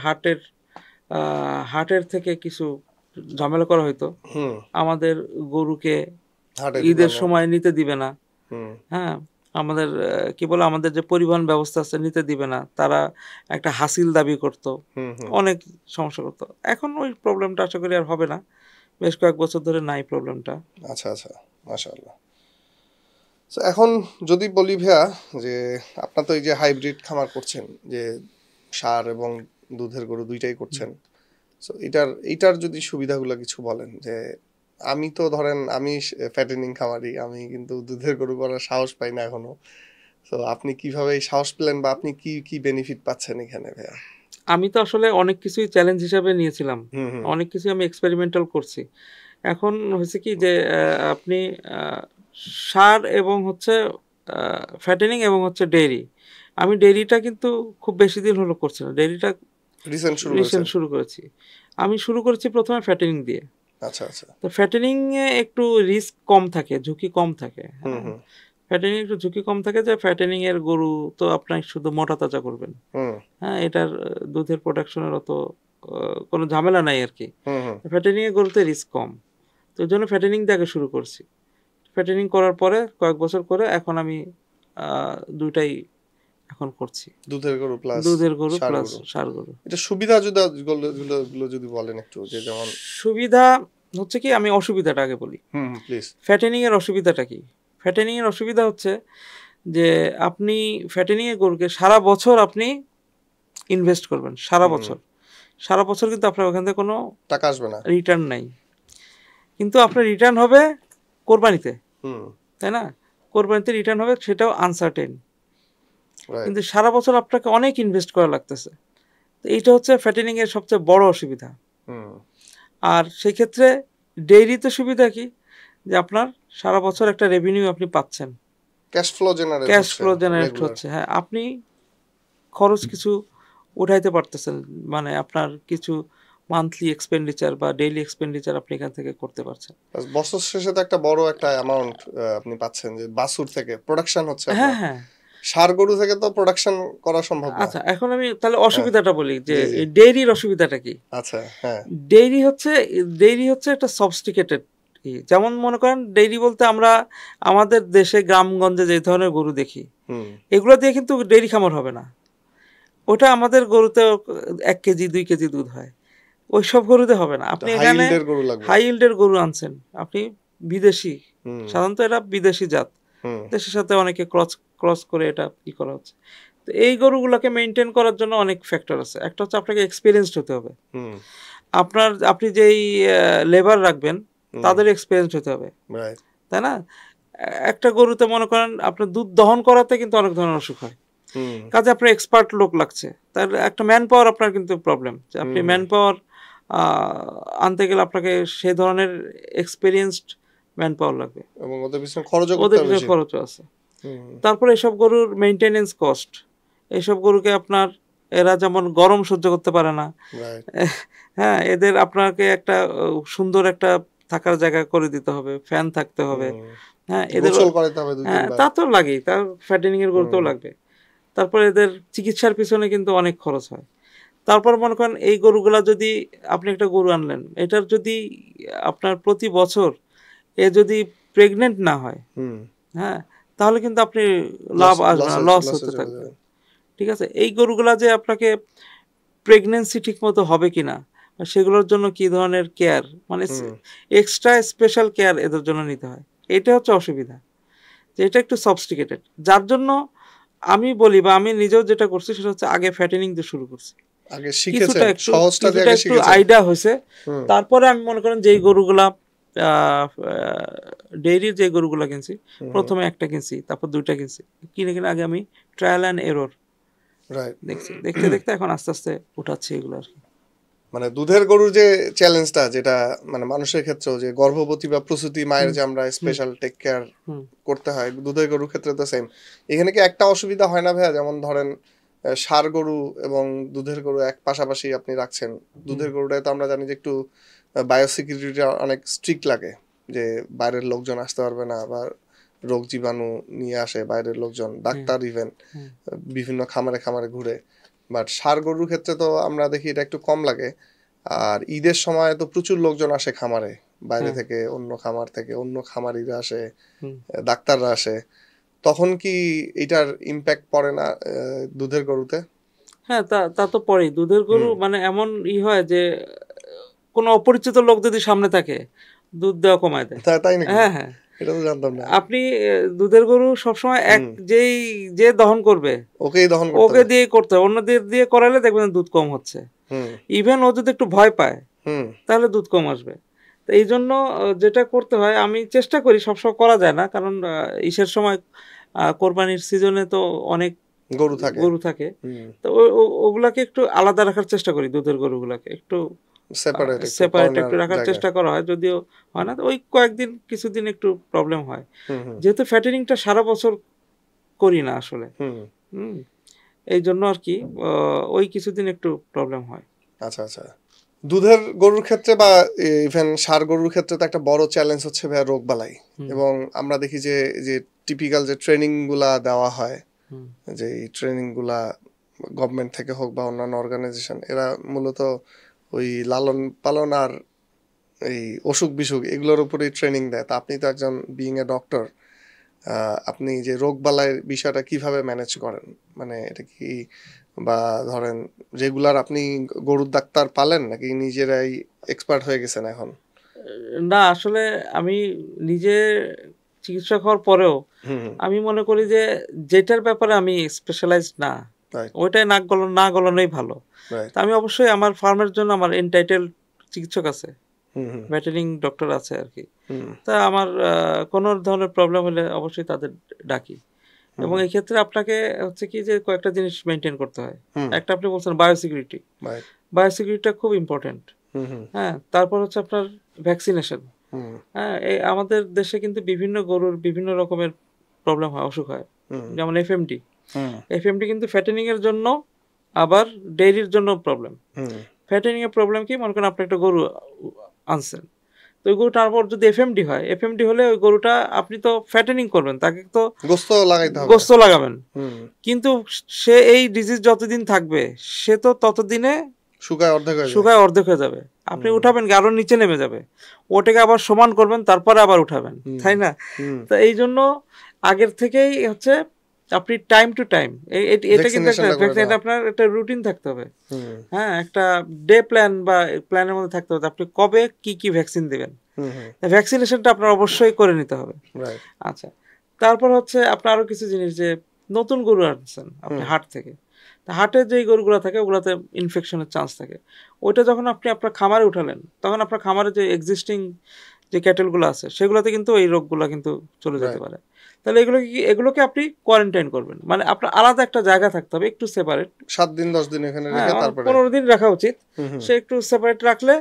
হাটের থেকে কিছু ঝামেলা করা হইতো, হুম আমাদের গরুকে হাটে ঈদের ঢুকানো। সময় নিতে দিবে না। হুম হ্যাঁ, আমাদের কি বলে, আমাদের যে পরিবহন ব্যবস্থা আছে নিতে দিবে না, তারা একটা হাসিল দাবি করতো, হুম হুম অনেক সমস্যা করতো। এখন ওই প্রবলেমটা আশা করি আর হবে না, বেশ কয়েক বছর ধরে নাই প্রবলেমটা। আচ্ছা আচ্ছা মাশাআল্লাহ। তো এখন যদি বলি ভাইয়া যে আপনার তো এই যে হাইব্রিড খামার করছেন, যে ষাঁড় এবং দুধের গরু দুইটাই করছেন, তো এটার যদি সুবিধাগুলো কিছু বলেন। যে আমি তো ধরেন আমি ফ্যাটেনিং খামারি, আমি কিন্তু দুধের গরু করার সাহস পাই না এখনো। তো আপনি কিভাবে এই সাহস পেলেন বা আপনি কি কি বেনিফিট পাচ্ছেন এখানে ভাইয়া? আমি তো আসলে অনেক কিছুই চ্যালেঞ্জ হিসাবে নিয়েছিলাম, হুম হুম অনেক কিছুই আমি এক্সপেরিমেন্টাল করছি। এখন হয়েছে কি যে আপনি সার এবং হচ্ছে ফ্যাটেনিং এবং হচ্ছে ডেইরি, আমি ডেইরিটা কিন্তু খুব বেশি দিন হলো করছি না, ডেইরিটা রিসেন্ট শুরু করেছেন। রিসেন্ট শুরু করেছি। আমি শুরু করেছি প্রথমে ফ্যাটেনিং দিয়ে। আচ্ছা আচ্ছা তো ফ্যাটেনিং এ একটু রিস্ক কম থাকে, ঝুঁকি কম থাকে। হুম হ্যাঁ, হুম ফ্যাটেনিং একটু ঝুঁকি কম থাকে, যে ফ্যাটেনিং এর গরু তো আপনার শুধু মোটা তাজা করবেন। হুম হ্যাঁ, এটার দুধের প্রোডাকশনের অত কোনো ঝামেলা নাই আর কি। হুম হুম ফ্যাটেনিং এর গরুতে রিস্ক কম, তো ওই জন্য ফ্যাটেনিং দিয়ে আগে শুরু করছি। ফ্যাটেনিং করার পরে কয়েক বছর করে এখন আমি দুইটাই এখন করছি, দুধের গরু প্লাস দুধের গরু ষাঁড় প্লাস গরু। ষাঁড় গরু। এটা সুবিধা গুলো যদি বলেন একটু, যে যেমন সুবিধা হচ্ছে কি, আমি অসুবিধাটা আগে বলি। প্লিজ। ফ্যাটেনিং এর অসুবিধাটা কি? ফ্যাটেনিং এর অসুবিধা হচ্ছে যে আপনি ফ্যাটেনিং এর গরুকে সারা বছর আপনি ইনভেস্ট করবেন, সারা বছর কিন্তু আপনার ওখান থেকে কোনো টাকা আসবে না। রিটার্ন নাই, কিন্তু আপনার রিটার্ন হবে কোরবানিতে, তাই না? কোরবানিতে রিটার্ন হবে, সেটাও আনসার্টেন, কিন্তু সারা বছর আপনাকে অনেক ইনভেস্ট করা লাগতেছে। তো এইটা হচ্ছে ফ্যাটেনিং এর সবচেয়ে বড় অসুবিধা। আর সেক্ষেত্রে ডেইরিতে সুবিধা কি, যে আপনার সারা বছর একটা রেভিনিউ আপনি পাচ্ছেন, ক্যাশ ফ্লো জেনারেট হচ্ছে। হ্যাঁ, আপনি খরচ কিছু উঠাইতে পারতেছেন, মানে আপনার কিছু মান্থলি এক্সপেন্ডিচার বা ডেইলি এক্সপেন্ডিচার আপনি এখান থেকে করতে পারছেন। বছর শেষে তো একটা বড় একটা অ্যামাউন্ট আপনি পাচ্ছেন, যে বাছুর থেকে প্রোডাকশন হচ্ছে। হ্যাঁ হ্যাঁ, ষাঁড় গরু থেকে তো প্রোডাকশন করা সম্ভব না। আচ্ছা, এখন আমি তাহলে অসুবিধাটা বলি, যে ডেইরির অসুবিধাটা কি। আচ্ছা, হ্যাঁ। ডেইরি হচ্ছে একটা সফিস্টিকেটেড, যেমন মনে করেন ডেইরি বলতে আমরা আমাদের দেশে গ্রামগঞ্জে যে ধরনের গরু দেখি, এগুলো দিয়ে কিন্তু ডেইরি খামার হবে না। ওটা আমাদের গরুতে 1 কেজি 2 কেজি দুধ হয়, ওইসব গরুতে হবে না। আপনি এখানে হাই ইল্ডের গরু আনছেন, আপনি বিদেশি, সাধারণত এটা বিদেশি জাত, দেশের সাথে অনেকে ক্রস করে এটা কি করা হচ্ছে। তো এই গরুগুলোকে মেনটেন করার জন্য অনেক ফ্যাক্টর আছে। একটা হচ্ছে আপনাকে এক্সপিরিয়েন্সড হতে হবে, আপনি যেই লেবার রাখবেন তাদের এক্সপিরিয়েন্স হতে হবে, তাই না? একটা গরুতে মনে করেন আপনার দুধ দহন করাতে কিন্তু অনেক ধরনের অসুখ হয়, কাজে আপনার এক্সপার্ট লোক লাগছে, তার একটা ম্যান পাওয়ার আপনার কিন্তু প্রবলেম, যে আপনি ম্যান পাওয়ার আনতে গেলে আপনাকে সেই ধরনের এক্সপিরিয়েন্সড ম্যান পাওয়ার লাগবে, এবং ওদের পিছনে খরচও আছে। তারপরে এসব গরুর মেইনটেনেন্স কস্ট, এইসব গরুকে আপনার, এরা যেমন গরম সহ্য করতে পারে না, হ্যাঁ, এদের আপনাকে একটা সুন্দর একটা থাকার জায়গা করে দিতে হবে, ফ্যান থাকতে হবে, হ্যাঁ, এদের তা তো লাগেই, তার ফ্যাটেনিং এর গরুতেও লাগবে। তারপরে এদের চিকিৎসার পিছনে কিন্তু অনেক খরচ হয়। তারপর মনে করেন এই গরুগুলা, যদি আপনি একটা গরু আনলেন, এটার যদি আপনার প্রতি বছর এ যদি প্রেগনেন্ট না হয়, হ্যাঁ, তাহলে কিন্তু আপনি লাভ আসবে না, লস হতে থাকবে। ঠিক আছে, এই গরুগুলা যে আপনাকে প্রেগনেন্সি ঠিক মতো হবে কিনা, সেগুলোর জন্য কি ধরনের কেয়ার, মানে এক্সট্রা স্পেশাল কেয়ার এদের জন্য নিতে হয়। এটা হচ্ছে অসুবিধা, যে এটা একটু সফিস্টিকেটেড, যার জন্য আমি বলি, বা আমি নিজেও যেটা করছি সেটা হচ্ছে আগে ফ্যাটেনিং দিয়ে শুরু করছি, কিছুটা একটু আইডিয়া হয়েছে। তারপরে আমি মনে করেন যেই গরুগুলা ডেইরির যে গরুগুলা কিনছি, প্রথমে একটা কিনছি, তারপর 2টা কিনছি, কিনে আগে আমি ট্রায়াল অ্যান্ড এরর দেখছি, দেখতে এখন আস্তে আস্তে উঠাচ্ছি এগুলো আর কি। মানে দুধের গরুর যে চ্যালেঞ্জটা, যেটা মানে মানুষের ক্ষেত্রেও, যে গর্ভবতী বা প্রসূতি মায়ের যে আমরা স্পেশাল টেক কেয়ার করতে হয়, দুধের গরুর ক্ষেত্রে তো সেম। এখানে কি একটা অসুবিধা হয় না ভাইয়া, যেমন ধরেন ষাঁড় গরু এবং দুধের গরু এক পাশাপাশি আপনি রাখছেন, দুধের গরুটায় তো আমরা জানি যে একটু বায়োসিকিউরিটি অনেক স্ট্রিক্ট লাগে, যে বাইরের লোকজন আসতে পারবে না, বা রোগ জীবাণু নিয়ে আসে বাইরের লোকজন, ডাক্তার ইভেন বিভিন্ন খামারে ঘুরে। বাট ষাঁড় গরুর ক্ষেত্রে তো আমরা দেখি এটা একটু কম লাগে। আর ঈদের সময় তো প্রচুর লোকজন আসে খামারে, বাইরে থেকে, অন্য খামার থেকে অন্য খামারিরা আসে, ডাক্তাররা আসে, তখন কি এটার ইম্প্যাক্ট পড়ে না দুধের গরুতে? হ্যাঁ, তা তো পড়েই। দুধের গরু মানে এমন হয় যে কোনো অপরিচিত লোক যদি সামনে থাকে, দুধ দেওয়া কমায় দেয়। তাই নাকি? হ্যাঁ হ্যাঁ, এটা তো জানতাম না। আপনি দুধের গরু সবসময় যে দহন করবে ওকে দিয়ে করতে হবে, অন্যদের দিয়ে করালে দেখবেন দুধ কম হচ্ছে। ইভেন ও যদি একটু ভয় পায় তাহলে দুধ কম আসবে। তো এই জন্য যেটা করতে হয়, আমি চেষ্টা করি, সবসময় করা যায় না, কারণ ইসের সময় কোরবানির সিজনে তো অনেক গরু থাকে, তো ওগুলাকে একটু আলাদা রাখার চেষ্টা করি, দুধের গরুগুলাকে একটু সেপারেট একটু রাখার চেষ্টা করা হয়, যদিও হয় না, ওই কয়েকদিন কিছুদিন একটু প্রবলেম হয়, যেহেতু ফ্যাটেনিংটা সারা বছর করি না আসলে, এই জন্য আর কি ওই কিছুদিন একটু প্রবলেম হয়। আচ্ছা আচ্ছা, দুধের গরুর ক্ষেত্রে বা ইভেন ষাঁড় গরুর ক্ষেত্রে তো একটা বড় চ্যালেঞ্জ হচ্ছে ভাইয়া রোগবালাই, এবং আমরা দেখি যে টিপিক্যাল যে ট্রেনিং গুলা দেওয়া হয়, যে এই ট্রেনিং গুলা গভর্নমেন্ট থেকে হোক বা অন্যান্য অর্গানাইজেশন, এরা মূলত ওই লালন পালন আর এই অসুখ বিসুখ এগুলোর উপরেই ট্রেনিং দেয়। তা আপনি তো একজন বিইং এ ডক্টর, আপনি যে রোগবালাইয়ের বিষয়টা কিভাবে ম্যানেজ করেন, মানে এটা কি, বা ধরেন রেগুলার আপনি গরুর ডাক্তার পালেন নাকি নিজেরাই এক্সপার্ট হয়ে গেছেন এখন? না আসলে আমি নিজে চিকিৎসক হওয়ার পরেও হুম হুম আমি মনে করি যে যেটার ব্যাপারে আমি স্পেশালাইজড না রাইট ওইটাই না গলানোই ভালো। রাইট তা আমি অবশ্যই আমার ফার্মের জন্য আমার এনটাইটেল চিকিৎসক আছে, হুম হুম ভেটেরিং ডক্টর আছে আর কি। হুম তা আমার কোনো ধরনের প্রবলেম হলে অবশ্যই তাদের ডাকি। এবং হুম এই ক্ষেত্রে আপনাকে হচ্ছে কি যে কয়েকটা জিনিস মেনটেন করতে হয়। হুম একটা আপনি বলছেন বায়োসিকিউরিটি, রাইট বায়োসিকিউরিটিটা খুব ইম্পর্টেন্ট। হুম হুম হ্যাঁ, তারপর হচ্ছে আপনার ভ্যাকসিনেশন। হুম হ্যাঁ, এই আমাদের দেশে কিন্তু বিভিন্ন গরুর বিভিন্ন রকমের প্রবলেম হয়, অসুখ হয়। হুম যেমন এফএমডি, হুম এফএমডি কিন্তু ফ্যাটেনিং এর জন্য, আবার ডেইরির জন্য প্রবলেম। হুম ফ্যাটেনিং এর প্রবলেম কি, মনে করেন আপনি একটা গরু আনছেন, তো ওই গরুটার পর যদি এফএমডি হয়, এফএমডি হলে ওই গরুটা আপনি তো ফ্যাটেনিং করবেন, তাকে তো গোস্ত লাগাইতে হবে। গোস্ত লাগাবেন, হুম কিন্তু সে এই ডিজিজ যতদিন থাকবে সে তো ততদিনে শুকায় অর্ধেক হয়ে যায়। শুকায় অর্ধেক হয়ে যাবে। আপনি হুম উঠাবেন কি আরো নিচে নেমে যাবে, ওটাকে আবার সমান করবেন, তারপরে আবার উঠাবেন, হুম তাই না? হুম তো এই জন্য আগের থেকেই হচ্ছে আপনি টাইম টু টাইম এটা কিন্তু একটা ভ্যাকসিনেশনটা করে এটা নেওয়া। আপনার একটা রুটিন থাকতে হবে। হুম হ্যাঁ, একটা ডে প্ল্যান বা প্ল্যানের মধ্যে থাকতে হবে আপনি কবে কি কি ভ্যাকসিন দিবেন। হুম হুম ভ্যাকসিনেশনটা আপনার অবশ্যই করে নিতে হবে। রাইট আচ্ছা, তারপর হচ্ছে আপনার আরো কিছু জিনিস, যে নতুন গরু আনছেন আপনি হুম হাট থেকে, তা হাটে যেই গরুগুলো থাকে ওগুলোতে ইনফেকশনের চান্স থাকে। ওইটা যখন আপনি আপনার খামারে উঠালেন, তখন আপনার খামারে যে এক্সিস্টিং যে ক্যাটেলগুলো আছে সেগুলোতে কিন্তু এই রোগগুলো কিন্তু চলে যেতে রাইট পারে। তাহলে এগুলোকে আপনি কোয়ারেন্টাইন করবেন, মানে আপনার আলাদা একটা জায়গা থাকতে হবে, একটু সেপারেট। 7 দিন 10 দিন এখানে হ্যাঁ, রেখে তারপরে। 15 দিন রাখা উচিত। হুম হুম সে একটু সেপারেট রাখলে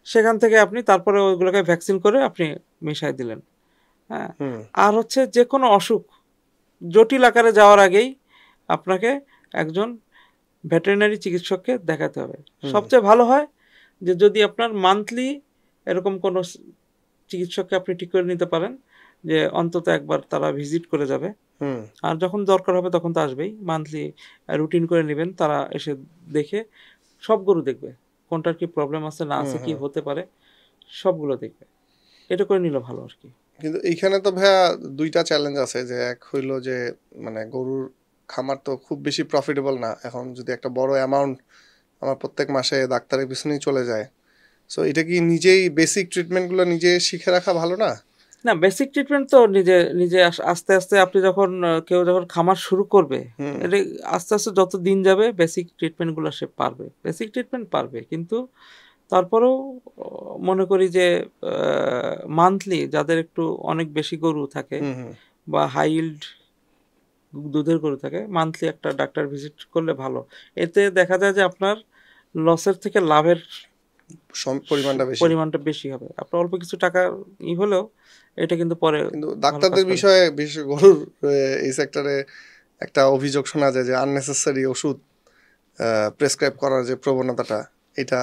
সেখান থেকে আপনি তারপরে ওইগুলোকে ভ্যাকসিন করে আপনি মিশাই দিলেন। হ্যাঁ, হুম আর হচ্ছে যে কোনো অসুখ জটিল আকারে যাওয়ার আগেই আপনাকে একজন ভেটেরিনারি চিকিৎসককে দেখাতে হবে। হুম সবচেয়ে ভালো হয় যে যদি আপনার মান্থলি এরকম কোনো চিকিৎসককে আপনি ঠিক করে নিতে পারেন, যে অন্তত একবার তারা ভিজিট করে যাবে। হুম আর যখন দরকার হবে তখন তো আসবেই, মান্থলি রুটিন করে নেবেন, তারা এসে দেখে সব গরু দেখবে কোনটার কি প্রবলেম আছে না হুম আছে, কি হুম হতে পারে, সবগুলো দেখবে। এটা করে নিলে ভালো আর কি। কিন্তু এইখানে তো ভাইয়া দুইটা চ্যালেঞ্জ আছে, যে এক হইলো যে মানে গরুর খামার তো খুব বেশি প্রফিটেবল না এখন, যদি একটা বড় অ্যামাউন্ট আমার প্রত্যেক মাসে ডাক্তারের পিছনেই চলে যায়, সো এটা কি নিজেই বেসিক ট্রিটমেন্টগুলো নিজে শিখে রাখা ভালো না? না, বেসিক ট্রিটমেন্ট তো নিজে নিজে আস্তে আস্তে আপনি যখন কেউ যখন খামার শুরু করবে, হুম এটা আস্তে আস্তে যত দিন যাবে বেসিক ট্রিটমেন্টগুলো সে পারবে, বেসিক ট্রিটমেন্ট পারবে। কিন্তু তারপরেও মনে করি যে মান্থলি যাদের একটু অনেক বেশি গরু থাকে হুম হুম বা হাই ইল্ড দুধের গরু থাকে, মান্থলি একটা ডাক্তার ভিজিট করলে ভালো। এতে দেখা যায় যে আপনার লসের থেকে লাভের পরিমাণটা বেশি। পরিমাণটা বেশি হবে। আপনার অল্প কিছু টাকা হলেও এটা কিন্তু পরে কিন্তু ভালো কাজ ডাক্তারদের করে। বিষয়ে, বিশেষ গরুর এই সেক্টরে একটা অভিযোগ শোনা যায় যে আননেসেসারি ওষুধ প্রেসক্রাইব করার যে প্রবণতাটা, এটা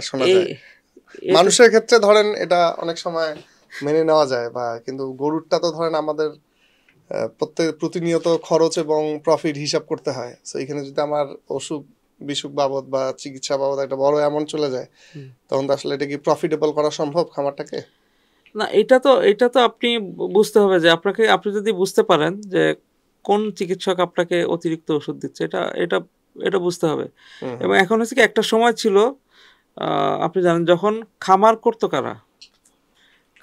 শোনা এই যায়। এটা মানুষের ক্ষেত্রে ধরেন এটা অনেক সময় মেনে নেওয়া যায়, বা কিন্তু গরুরটা তো ধরেন আমাদের প্রতিনিয়ত খরচ এবং প্রফিট হিসাব করতে হয়। তো এখানে যদি আমার অসুখ বিসুখ বাবদ বা চিকিৎসা বাবদ একটা বড় অ্যামাউন্ট চলে যায়, হুম। তখন তো আসলে এটা কি প্রফিটেবল করা সম্ভব খামারটাকে? না, এটা তো আপনি বুঝতে হবে যে আপনি যদি বুঝতে পারেন যে কোন চিকিৎসক আপনাকে অতিরিক্ত ওষুধ দিচ্ছে, এটা এটা এটা বুঝতে হবে। হুম এবং হুম এখন হচ্ছে কি, একটা সময় ছিল আপনি জানেন যখন খামার করতো কারা,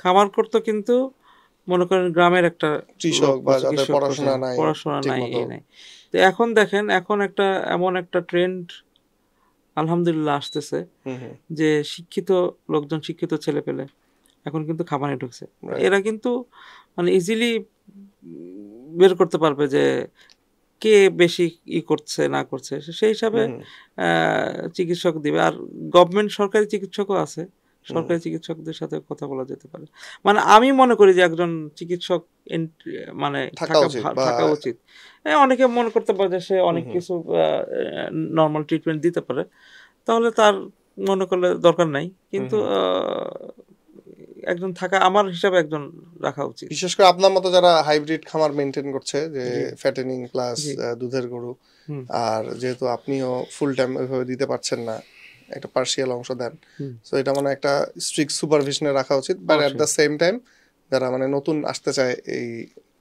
খামার করতো কিন্তু মনে করেন গ্রামের একটা লোক কৃষক বা করছে, যাদের কৃষক করছে, পড়াশোনা নাই পড়াশোনা ঠিক নাই, মতো। এই নাই। তো এখন দেখেন, এখন এমন একটা ট্রেন্ড আলহামদুলিল্লাহ আসতেছে, হুম হুম যে শিক্ষিত লোকজন, শিক্ষিত ছেলেপেলে এখন কিন্তু খামারে ঢুকছে। রাইট এরা কিন্তু মানে ইজিলি বের করতে পারবে যে কে বেশি করছে না করছে, সেই হিসাবে হুম হুম চিকিৎসক দিবে। আর গভর্নমেন্ট সরকারি চিকিৎসকও আছে, হুম সরকারি চিকিৎসকদের সাথে কথা বলা যেতে পারে। মানে আমি মনে করি যে একজন চিকিৎসক মানে থাকা উচিত, বা থাকা উচিত। অনেকে মনে করতে পারে যে সে হুম অনেক হুম কিছু নর্মাল ট্রিটমেন্ট দিতে পারে, তাহলে তার মনে করলে দরকার নাই। হুম কিন্তু হুম একজন থাকা, আমার হিসাবে একজন রাখা উচিত। বিশেষ করে আপনার মতো যারা হাইব্রিড খামার মেনটেন করছে, যে জি ফ্যাটেনিং প্লাস জি দুধের গরু, হুম আর যেহেতু আপনিও ফুল টাইম ওইভাবে দিতে পারছেন না, একটা পার্শিয়াল অংশ দেন, হুম সো এটা মানে একটা স্ট্রিক্ট সুপারভিশনে রাখা উচিত। বাট অ্যাট অবশ্যই। দ্য সেম টাইম যারা মানে নতুন আসতে চায় এই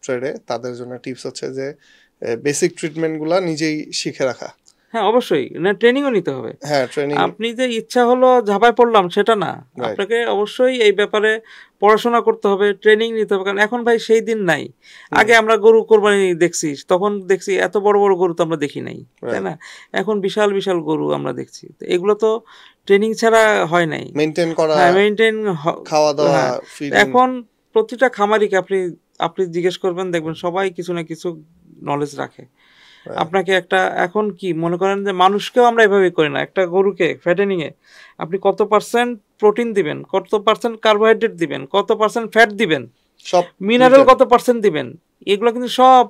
ট্রেডে তাদের জন্য টিপস হচ্ছে যে বেসিক ট্রিটমেন্টগুলো নিজেই শিখে রাখা। হ্যাঁ অবশ্যই, না ট্রেনিংও নিতে হবে। হ্যাঁ ট্রেনিং। আপনি যে ইচ্ছা হলো ঝাঁপায় পড়লাম সেটা না, আপনাকে অবশ্যই এই ব্যাপারে পড়াশোনা করতে হবে, ট্রেনিং নিতে হবে। কারণ এখন ভাই সেই দিন নাই। আগে আমরা গরু কোরবানি দেখছি, তখন দেখছি এত বড় বড় গরু তো আমরা দেখি নাই, তাই না? এখন বিশাল বিশাল গরু আমরা দেখছি। তো এগুলো তো ট্রেনিং ছাড়া হয় নাই, মেইনটেইন করা, হ্যাঁ মেইনটেইন, খাওয়া দাওয়া, এখন প্রতিটা খামারিকে আপনি আপনি জিজ্ঞেস করবেন, দেখবেন সবাই কিছু না কিছু নলেজ রাখে। আপনাকে একটা, এখন কি মনে করেন যে মানুষকেও আমরা এভাবে করি না, একটা গরুকে ফ্যাটেনিং এ আপনি কত পার্সেন্ট প্রোটিন দিবেন, কত পার্সেন্ট কার্বোহাইড্রেট দিবেন, কত পার্সেন্ট ফ্যাট দিবেন, সব মিনারেল কত পার্সেন্ট দিবেন, এগুলো কিন্তু সব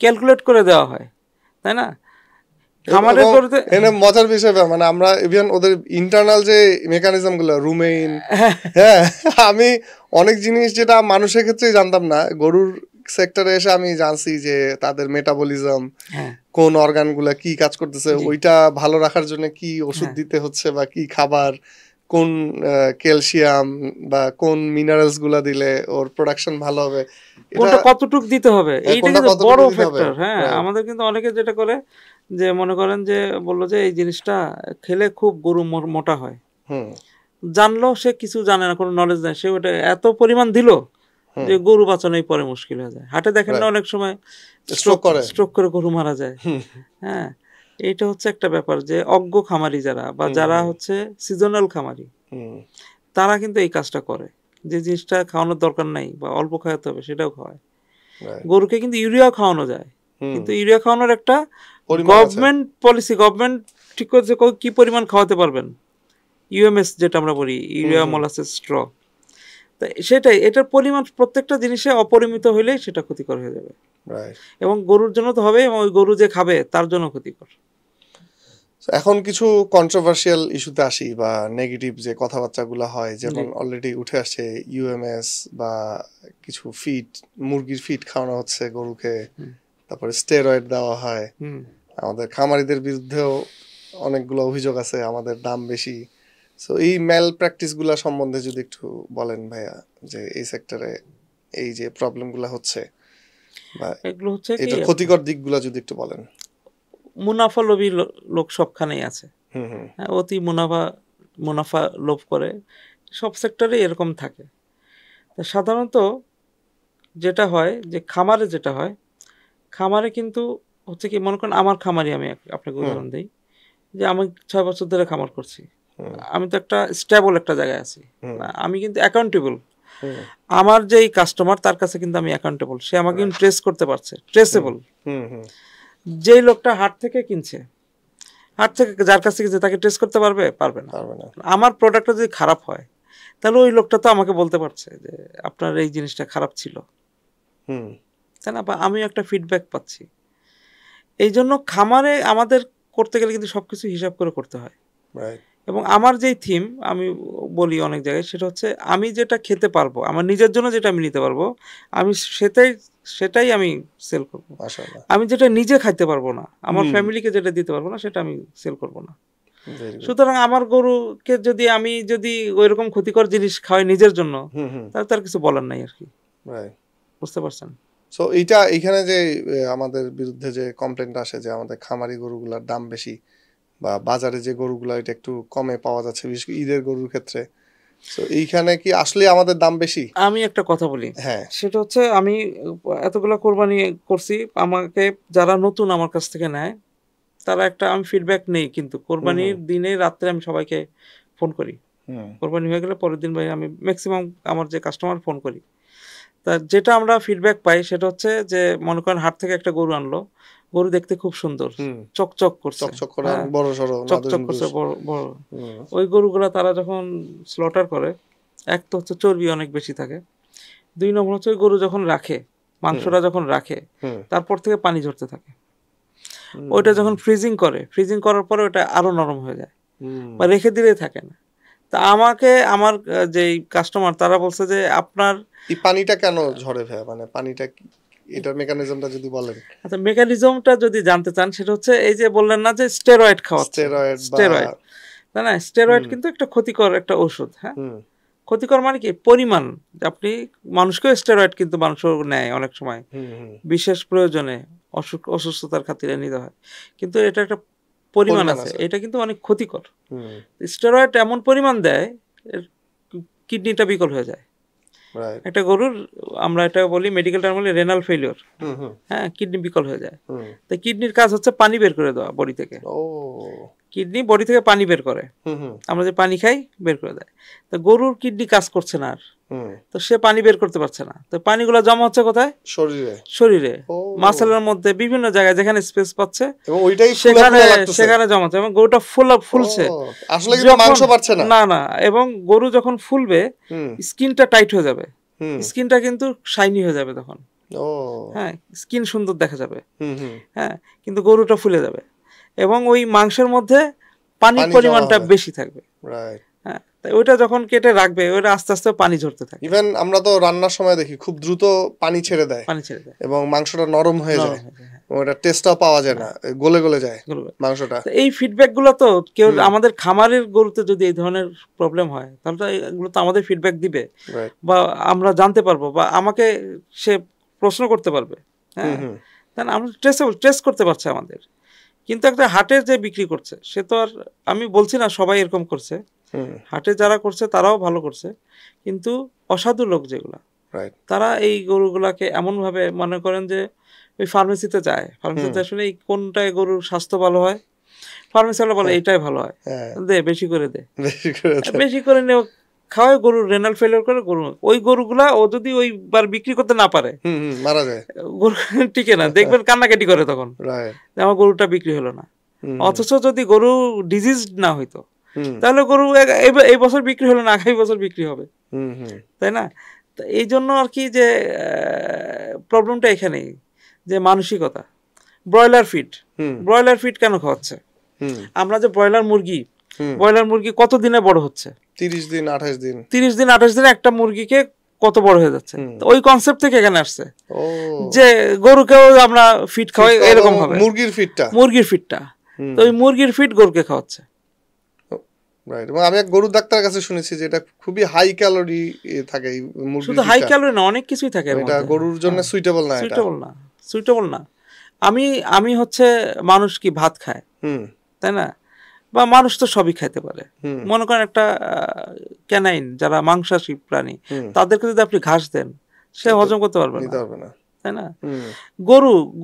ক্যালকুলেট করে দেওয়া হয়, তাই না? আমাদের গরুতে এনে মজার বিষয় মানে আমরা ইভেন ওদের ইন্টারনাল যে মেকানিজম গুলো, রুমেইন, হ্যাঁ আমি অনেক জিনিস যেটা মানুষের ক্ষেত্রে জানতাম না, গরুর সেক্টরে এসে আমি জানছি যে তাদের মেটাবলিজম, কোন অর্গান গুলা কি কাজ করতেছে, ওইটা ভালো রাখার জন্য কি ওষুধ দিতে হচ্ছে বা কি খাবার, কোন ক্যালসিয়াম বা কোন মিনারেলস গুলা দিলে ওর প্রোডাকশন ভালো হবে, কোনটা কতটুক দিতে হবে, এইটা কিন্তু বড় ফ্যাক্টর। হ্যাঁ আমাদের কিন্তু অনেকে যেটা করে যে মনে করেন যে বললো যে এই জিনিসটা খেলে খুব গরু মোটা হয়, জানলো সে কিছু জানে না, কোনো নলেজ নাই, সে ওটা এত পরিমাণ দিল যে গরু বাঁচানোই পরে মুশকিল হয়ে যায়। হাটে দেখেন না অনেক সময় স্ট্রোক করে গরু মারা যায়। হ্যাঁ এইটা হচ্ছে একটা ব্যাপার, যে অজ্ঞ খামারি যারা বা যারা হচ্ছে সিজনাল খামারি, তারা কিন্তু এই কাজটা করে, যে জিনিসটা খাওয়ানোর দরকার নাই বা অল্প খাওয়াতে হবে সেটাও খাওয়ায়। গরুকে কিন্তু ইউরিয়া খাওয়ানো যায়, কিন্তু ইউরিয়া খাওয়ানোর একটা গভর্নমেন্ট পলিসি, গভর্নমেন্ট ঠিক করছে কি পরিমাণ খাওয়াতে পারবেন, ইউএমএস যেটা আমরা বলি, ইউরিয়া মোলাসেস স্ট্র, সেটাই, এটার পরিমাণ প্রত্যেকটা জিনিসে অপরিমিত হইলেই সেটা ক্ষতিকর হয়ে যাবে, এবং গরুর জন্য তো হবে, এবং ওই গরু যে খাবে তার জন্য ক্ষতিকর। এখন কিছু কন্ট্রোভার্সিয়াল ইস্যুতে আসি বা নেগেটিভ যে কথাবার্তাগুলো হয়, যেমন অলরেডি উঠে আসছে ইউএমএস বা কিছু ফিড, মুরগির ফিড খাওয়ানো হচ্ছে গরুকে, তারপরে স্টেরয়েড দেওয়া হয়, আমাদের খামারিদের বিরুদ্ধেও অনেকগুলো অভিযোগ আছে, আমাদের দাম বেশি। সো এই ম্যাল প্র্যাকটিসগুলো সম্বন্ধে যদি একটু বলেন ভাইয়া, যে এই সেক্টরে এই যে প্রবলেমগুলো হচ্ছে বা এগুলো হচ্ছে এটা ক্ষতিকর দিকগুলো যদি একটু বলেন। মুনাফা লোভী লোক সবখানেই আছে, অতি মুনাফা লোভ করে, সব সেক্টরে এরকম থাকে। সাধারণত যেটা হয় যে খামারে যেটা হয়, খামারে কিন্তু হচ্ছে কি, মনে করেন আমার খামারি, আমি আপনাকে উদাহরণ দিই, যে আমি 6 বছর ধরে খামার করছি, আমি তো একটা স্টেবল একটা জায়গায় আছি, আমি কিন্তু অ্যাকাউন্টেবল, আমার যেই কাস্টমার তার কাছে কিন্তু আমি অ্যাকাউন্টেবল, সে আমাকে কিন্তু ট্রেস করতে পারছে, ট্রেসেবল। যেই লোকটা হাট থেকে কিনছে, হাট থেকে যার কাছে কিনছে তাকে ট্রেস করতে পারবে না। আমার প্রোডাক্টটা যদি খারাপ হয় তাহলে ওই লোকটা তো আমাকে বলতে পারছে যে আপনার এই জিনিসটা খারাপ ছিল, তাই না? বা আমিও একটা ফিডব্যাক পাচ্ছি। এই জন্য খামারে আমাদের করতে গেলে কিন্তু সবকিছু হিসাব করে করতে হয়, এবং আমার যেই থিম আমি বলি অনেক জায়গায়, সেটা হচ্ছে আমি যেটা খেতে পারবো, আমার নিজের জন্য যেটা আমি নিতে পারবো, আমি সেটাই আমি সেল করবো। আমি যেটা নিজে খাইতে পারবো না, আমার ফ্যামিলিকে যেটা দিতে পারবো না, সেটা আমি সেল করবো না। সুতরাং আমার গরুকে আমি যদি ওইরকম ক্ষতিকর জিনিস খাওয়াই নিজের জন্য, তাহলে তার কিছু বলার নাই আর কি, বুঝতে পারছেন? সো এইখানে যে আমাদের বিরুদ্ধে যে কমপ্লেন্ট আসে যে আমাদের খামারি গরুগুলার দাম বেশি, বা বাজারে যে গরুগুলো এটা একটু কমে পাওয়া যাচ্ছে, বিশেষ করে ঈদের গরুর ক্ষেত্রে, তো এইখানে কি আসলে আমাদের দাম বেশি? আমি একটা কথা বলি, হ্যাঁ সেটা হচ্ছে, আমি এতগুলো কোরবানি করছি, আমাকে যারা নতুন আমার কাছ থেকে নেয় তারা একটা, আমি ফিডব্যাক নেই, কিন্তু কোরবানির দিনে রাত্রে আমি সবাইকে ফোন করি, কোরবানি হয়ে গেলে পরের দিন ভাই আমি ম্যাক্সিমাম আমার যে কাস্টমার ফোন করি, তা যেটা আমরা ফিডব্যাক পাই সেটা হচ্ছে যে মনে করেন হাট থেকে একটা গরু আনলো, গরু দেখতে খুব সুন্দর, চকচক করছে, চকচক করছে বড়, ওই গরুগুলা তারা যখন স্লটার করে, এক তো হচ্ছে চর্বি অনেক বেশি থাকে, 2 নম্বর হচ্ছে ওই গরু যখন রাখে, মাংসটা যখন রাখে, তারপর থেকে পানি ঝরতে থাকে, ওইটা যখন ফ্রিজিং করার পরে ওটা আরো নরম হয়ে যায়, বা রেখে দিলেই থাকে না। তা আমাকে আমার যেই কাস্টমার তারা বলছে যে আপনার এই পানিটা কেন ঝরে ভাই, মানে পানিটা এটার মেকানিজমটা যদি বলেন। আচ্ছা, মেকানিজমটা যদি জানতে চান, সেটা হচ্ছে এই যে বললেন না যে স্টেরয়েড খাওয়াচ্ছে, স্টেরয়েড তাই না? স্টেরয়েড কিন্তু একটা ক্ষতিকর একটা ওষুধ, হ্যাঁ ক্ষতিকর মানে কি পরিমাণ, আপনি মানুষকেও স্টেরয়েড কিন্তু মানুষও নেয় অনেক সময় বিশেষ প্রয়োজনে, অসুস্থতার খাতিরে নিতে হয়, কিন্তু এটা একটা পরিমাণ আছে, এটা কিন্তু অনেক ক্ষতিকর। স্টেরয়েড এমন পরিমাণ দেয় কিডনিটা বিকল হয়ে যায়। একটা গরুর আমরা এটা বলি মেডিকেল টার্ম বলি রেনাল ফেলিওর, হ্যাঁ, কিডনি বিকল হয়ে যায়। তো কিডনির কাজ হচ্ছে পানি বের করে দেওয়া বডি থেকে। কিডনি বডি থেকে পানি বের করে, আমরা যে পানি খাই বের করে দেয়। তো গরুর কিডনি কাজ করছে না আর, তো সে পানি বের করতে পারছে না। তো পানিগুলো জমা হচ্ছে কোথায়? শরীরে মাসেলের মধ্যে বিভিন্ন জায়গায় যেখানে স্পেস পাচ্ছে সেখানে জমা হচ্ছে, এবং গরুটা ফুলছে না না, এবং গরু যখন ফুলবে স্কিনটা টাইট হয়ে যাবে, স্কিনটা কিন্তু শাইনি হয়ে যাবে তখন, হ্যাঁ, স্কিন সুন্দর দেখা যাবে, হ্যাঁ, কিন্তু গরুটা ফুলে যাবে এবং ওই মাংসের মধ্যে পানির পরিমাণটা বেশি থাকবে। হ্যাঁ, ওইটা যখন কেটে রাখবে ওইটা আস্তে আস্তে পানি ঝরতে থাকে। ইভেন আমরা তো রান্নার সময় দেখি খুব দ্রুত পানি ছেড়ে দেয় এবং মাংসটা নরম হয়ে যায়, ওটা টেস্টটাও পাওয়া যায় না, গলে গলে যায় মাংসটা। এই ফিডব্যাক গুলো তো কেউ আমাদের খামারের গরুতে যদি এই ধরনের প্রবলেম হয় তাহলে তো এগুলো তো আমাদের ফিডব্যাক দিবে, বা আমরা জানতে পারবো, বা আমাকে সে প্রশ্ন করতে পারবে, হ্যাঁ, তাহলে আমরা ট্রেস করতে পারছে আমাদের। কিন্তু একটা হাটে যে বিক্রি করছে সে তো আর, আমি বলছি না সবাই এরকম করছে, হাটে যারা করছে তারাও ভালো করছে, কিন্তু অসাধু লোক যেগুলা তারা এই গরুগুলাকে এমন ভাবে মনে করেন যে ওই ফার্মেসিতে যায়, ফার্মেসিতে আসলে কোনটায় গরুর স্বাস্থ্য ভালো হয়, ফার্মেসিওয়ালা বলে এইটাই ভালো হয়, দে বেশি করে দে, বেশি করে নিয়ে খাওয়ায়, গরুর রেনাল ফেলিওর করে গরু, ওই গরুগুলা ও যদি ওইবার বিক্রি করতে না পারে মারা যায়, গরু টিকে না, দেখবেন কান্নাকাটি করে তখন আমার গরুটা বিক্রি হলো না। অথচ যদি গরু ডিজিজ না হইতো তাহলে গরু এই বছর বিক্রি হলো না, আগামী বছর বিক্রি হবে, তাই না? এই জন্য আর কি যে প্রবলেমটা এখানেই, যে মানসিকতা। ব্রয়লার ফিড কেন খাওয়াচ্ছে? আমরা যে ব্রয়লার মুরগি কতদিনে বড় হচ্ছে? 30 দিন 28 দিনে একটা মুরগিকে কত বড় হয়ে যাচ্ছে। ওই কনসেপ্ট থেকে এখানে আসছে যে গরুকেও আমরা ফিড খাওয়াই এরকম ভাবে, মুরগির ফিডটা, তো ওই মুরগির ফিড গরুকে খাওয়াচ্ছে। এবং আমি এক গরুর ডাক্তারের কাছে শুনেছি যে এটা খুবই হাই ক্যালোরি থাকে, শুধু হাই ক্যালোরি না, অনেক কিছুই থাকে, এটা গরুর জন্য সুইটেবল না। আমি হচ্ছে মানুষ কি ভাত খায়, তাই না? বা মানুষ তো সবই খাইতে পারে, মনে করেন একটা ক্যানাইন যারা মাংসাশী প্রাণী, তাদেরকে যদি আপনি ঘাস দেন সে হজম করতে পারবে না, তাই না?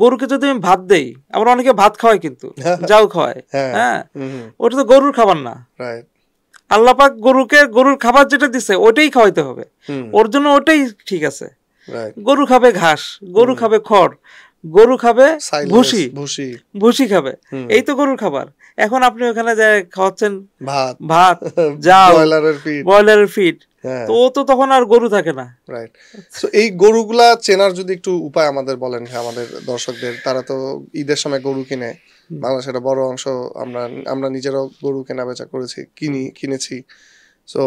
গরুকে যদি আমি ভাত দেই, আবার অনেকে ভাত খাওয়ায় কিন্তু যাও খাওয়ায়, হ্যাঁ, ওটা তো গরুর খাবার না। আল্লাহ পাক গরুর খাবার যেটা দিছে ওটাই খাওয়াইতে হবে, ওর জন্য ওটাই ঠিক আছে। গরু খাবে ঘাস, গরু খাবে খড়, গরু খাবে ভুসি খাবে, এই তো গরুর খাবার। এখন আপনি ওখানে যায় খাওয়াচ্ছেন ভাত যাও ব্রয়লারের ফিড, তো ও তো তখন আর গরু থাকে না। সো এই গরুগুলা চেনার যদি একটু উপায় আমাদের বলেন, আমাদের দর্শকদের, তারা তো ঈদের সময় গরু কিনে, বাংলাদেশের বড় অংশ আমরা নিজেরাও গরু কেনা বেচা কিনেছি। সো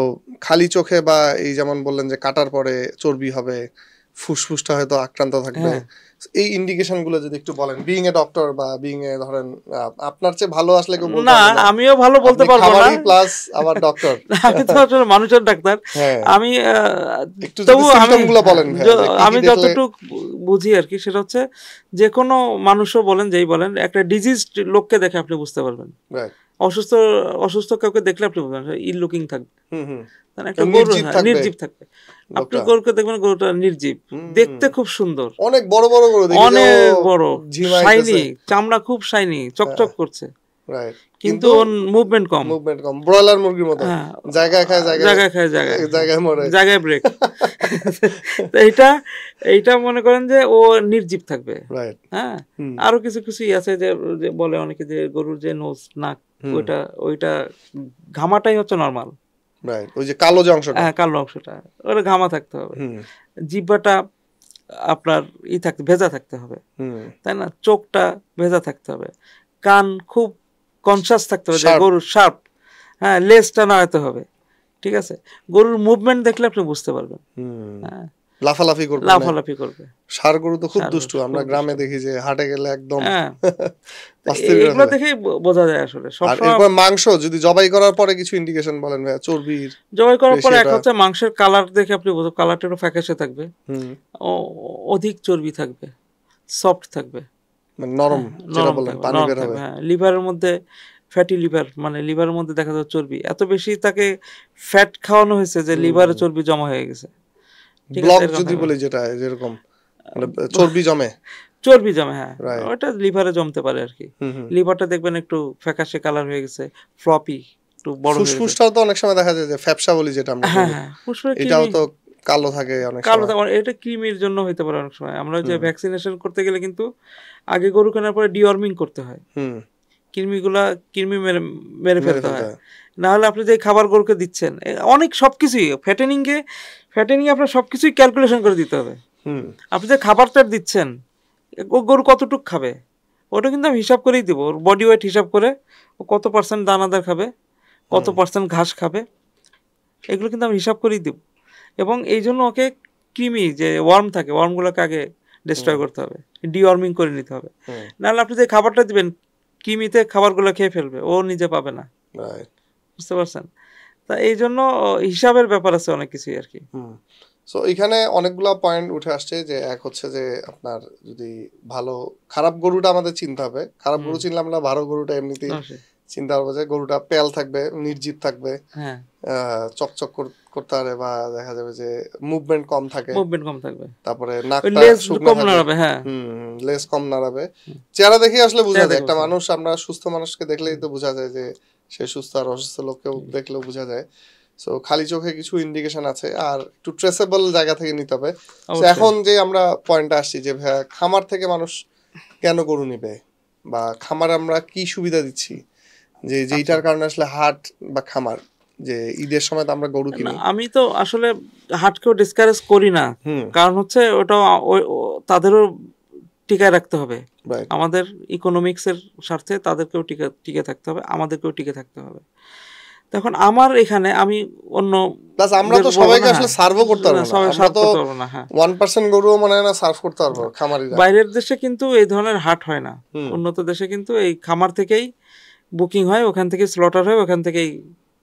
খালি চোখে বা এই যেমন বললেন যে কাটার পরে চর্বি হবে, ফুসফুসটা হয়তো আক্রান্ত থাকবে, এই ইন্ডিকেশন গুলো যদি একটু বলেন, বিইং এ ডক্টর বা বিইং এ ধরেন আপনার চেয়ে ভালো আসলে কেউ বলতে না, আমিও ভালো বলতে পারবো না, প্লাস আবার ডক্টর, আমি তো আসলে মানুষের ডাক্তার, আমি একটু যদি সিম্পটমগুলো বলেন, আমি যতটুকু বুঝি আর কি, সেটা হচ্ছে যে কোনো মানুষও বলেন, যেই বলেন, একটা ডিজিজ লোককে দেখে আপনি বুঝতে পারবেন, অসুস্থ কাউকে দেখলে আপনি বুঝবেন ইল লুকিং থাকবে, একটা গরু নির্জীব থাকবে, আপনি গরুকে দেখবেন গরুটা নির্জীব, দেখতে খুব সুন্দর, অনেক বড় বড় গরু, অনেক বড়, শাইনি, চামড়া খুব শাইনি, চকচক করছে, কিন্তু ওর মুভমেন্ট কম, ব্রয়লার মুরগির মতো, জায়গায় খায় জায়গায় ব্রেক। এইটা মনে করেন যে ও নির্জীব থাকবে, হ্যাঁ। আরো কিছু আছে যে বলে অনেকে যে গরুর যে নোজ, নাক, ওইটা ঘামাটাই হচ্ছে নরমাল, ওই যে কালো যে অংশটা, হ্যাঁ, কালো অংশটা, ওটা ঘামা থাকতে হবে, জিহ্বাটা আপনার ভেজা থাকতে হবে, তাই না? চোখটা ভেজা থাকতে হবে, কান খুব কনসাস থাকতে হবে, গরুর শার্প, হ্যাঁ, লেজটা নাড়াতে হবে, ঠিক আছে? গরুর মুভমেন্ট দেখলে আপনি বুঝতে পারবেন, হ্যাঁ। লাফালাফি করবে না। লাফালাফি করবে। ষাঁড় গরু তো খুব ষাঁড় দুষ্টু, গরু আমরা খুব গ্রামে দুষ্টু। দেখি যে হাটে গেলে একদম হ্যাঁ, তো অস্থির করে এগুলো ফেলে। দেখেই বোঝা যায় আসলে আর সবসময়। এরপর মাংস যদি জবাই করার পরে কিছু ইন্ডিকেশন বলেন ভাইয়া, চর্বির জবাই করার পরে এক রেশিওটা? হচ্ছে মাংসের কালার দেখে আপনি কালারটা একটু ফ্যাকাশে থাকবে, হুম, অধিক চর্বি থাকবে, সফট থাকবে, মানে নরম, যেটা নরম বলেন থাকবে, পানি নরম বের থাকবে। হবে। হ্যাঁ, লিভারের মধ্যে ফ্যাটি লিভার, মানে লিভারের মধ্যে দেখা যায় চর্বি এত বেশি, তাকে ফ্যাট খাওয়ানো হয়েছে যে লিভারে চর্বি জমা হয়ে গেছে। ঠিক আছে, ব্লক এরকম যদি থাকবে। বলি, যেটা যেরকম মানে চর্বি জমে। চর্বি জমে, হ্যাঁ, রাইট। ওটা লিভারে জমতে পারে আর কি। হুম হুম। লিভারটা দেখবেন একটু ফ্যাকাশে কালার হয়ে গেছে, ফ্লপি, একটু বড় হয়ে গেছে। ফুসফুসটাও তো অনেক সময় দেখা যায় যে ফ্যাপসা বলি যেটা আমরা হ্যাঁ বলি, হ্যাঁ, ফুসফুসে এটাও কৃমি, তো কালো থাকে অনেক কালো সময়। থাকে, এটা কৃমির জন্য হইতে পারে অনেক সময়। আমরা যে হুম ভ্যাকসিনেশন করতে গেলে কিন্তু আগে গরু কেনার পরে ডিওয়ার্মিং করতে হয়, হুম, কৃমি মেরে মেরে মেরে ফেলতে ফেলতে হয়। হয়। না হলে আপনি যে খাবার গরুকে দিচ্ছেন, অনেক সবকিছুই ফ্যাটেনিংয়ে আপনার সবকিছুই ক্যালকুলেশন করে দিতে হবে। হুম আপনি যে খাবারটা দিচ্ছেন, গরু কতটুক খাবে ওটা কিন্তু আমি হিসাব করেই দিব। ওর বডি ওয়েট হিসাব করে ও কত পার্সেন্ট দানাদার খাবে, কত পার্সেন্ট ঘাস খাবে, এগুলো কিন্তু আমি হিসাব করেই দিব। এবং এই জন্য ওকে কৃমি যে ওয়ার্ম থাকে, ওয়ার্মগুলোকে আগে ডিস্ট্রয় করতে হবে, ডিওয়ার্মিং করে নিতে হবে। হুম, নাহলে আপনি যে খাবারটা দিবেন, কৃমিতে খাবারগুলো খেয়ে ফেলবে, ও নিজে পাবে না। রাইট। বুঝতে পারছেন? তা এই জন্য হিসাবের ব্যাপার আছে অনেক কিছুই আর কি। হুম। সো এখানে অনেকগুলা পয়েন্ট উঠে আসছে, যে এক হচ্ছে যে আপনার যদি ভালো খারাপ গরুটা আমাদের চিনতে হবে। খারাপ গরু চিনলে আমরা ভালো গরুটা এমনিতেই অবশ্যই। চিন্তা করবো, যে গরুটা পেল থাকবে, নির্জীব থাকবে, হ্যাঁ, চকচক করতে পারে, বা দেখা যাবে যে মুভমেন্ট কম থাকে, মুভমেন্ট কম থাকবে, তারপরে ওই নাকটা লেজ শুকনো কম থাকবে। নাড়াবে। হ্যাঁ, লেস কম নাড়াবে। চেহারা দেখে আসলে বোঝা চেহারা যায় দেখে একটা বোঝা যায়। মানুষ, আমরা সুস্থ মানুষকে দেখলেই তো বোঝা যায় যে সে সুস্থ, আর অসুস্থ লোককেও দেখলেও বোঝা যায়। সো খালি চোখে কিছু ইন্ডিকেশন আছে, আর একটু ট্রেসেবল জায়গা থেকে নিতে হবে। So অবশ্যই। এখন যে আমরা পয়েন্টে আসছি, যে ভাইয়া খামার থেকে মানুষ কেন গরু নিবে, বা খামার আমরা কি সুবিধা দিচ্ছি, যে যেইটার কারণে আসলে হাট বা খামার, যে ঈদের সময় তো আমরা গরু না, কিনি। আমি তো আসলে হাটকেও ডিসকারেজ করি না, হুম, কারণ হচ্ছে ওটা তাদেরও টিকায় রাখতে হবে। রাইট। আমাদের ইকোনমিক্সের স্বার্থে তাদেরকেও টিকে থাকতে হবে, আমাদেরকেও টিকে থাকতে হবে। তখন আমার এখানে আমি অন্য প্লাস আমরা তো বলবো সবাইকে না, আসলে হ্যাঁ, সার্ভও করতে পারবো না, সবাই আমরা সার্ভ তো করতে পারবো না। হ্যাঁ, 1% গরুও মনে হয় না সার্ভ করতে পারবো খামারিরা। বাইরের দেশে কিন্তু এই ধরনের হাট হয় না। হুম, উন্নত দেশে কিন্তু এই খামার থেকেই বুকিং হয়, ওখান থেকে স্লটার হয়, ওখান থেকেই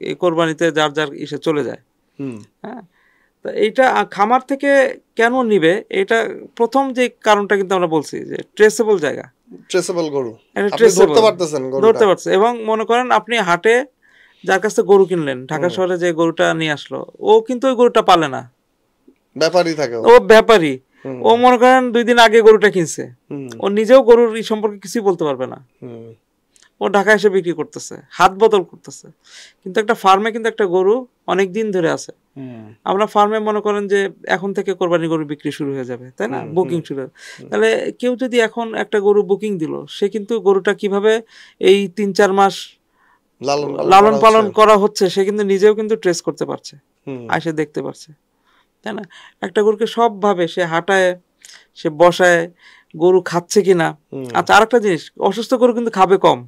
এই কোরবানিতে যার যার ইসে চলে যায়। হুম, হ্যাঁ, তো এইটা খামার থেকে কেন নিবে, এটা প্রথম যে কারণটা কিন্তু আমরা বলছি যে ট্রেসেবল জায়গা, ট্রেসেবল গরু, একটা আপনি ট্রেসেবল ধরতে পারতেছেন গরুটা। ধরতে পারছে। এবং মনে করেন আপনি হাটে যার কাছ থেকে গরু কিনলেন, ঢাকা শহরে যে গরুটা নিয়ে আসলো, ও কিন্তু ওই গরুটা পালে না, ব্যাপারই থাকে ও। ও ব্যাপারী। হুম, ও মনে করেন 2 দিন আগে গরুটা কিনছে, হুম, ও নিজেও গরুর এই সম্পর্কে কিছুই বলতে পারবে না। হুম, ও ঢাকায় এসে বিক্রি করতেছে, হাত বদল করতেছে। কিন্তু একটা ফার্মে কিন্তু একটা গরু অনেক দিন ধরে আছে। হুম, আমরা ফার্মে মনে করেন যে এখন থেকে কোরবানি গরু বিক্রি শুরু হয়ে যাবে, তাই না, বুকিং শুরু হবে। তাহলে কেউ যদি এখন একটা গরু বুকিং দিল, সে কিন্তু গরুটা কিভাবে এই 3-4 মাস লালন পালন করা হচ্ছে সে কিন্তু নিজেও কিন্তু ট্রেস করতে পারছে, এসে দেখতে পারছে, তাই না। একটা গরুকে সবভাবে সে হাঁটায়, সে বসায়, গরু খাচ্ছে কিনা। আচ্ছা, আরেকটা জিনিস, অসুস্থ গরু কিন্তু খাবে কম,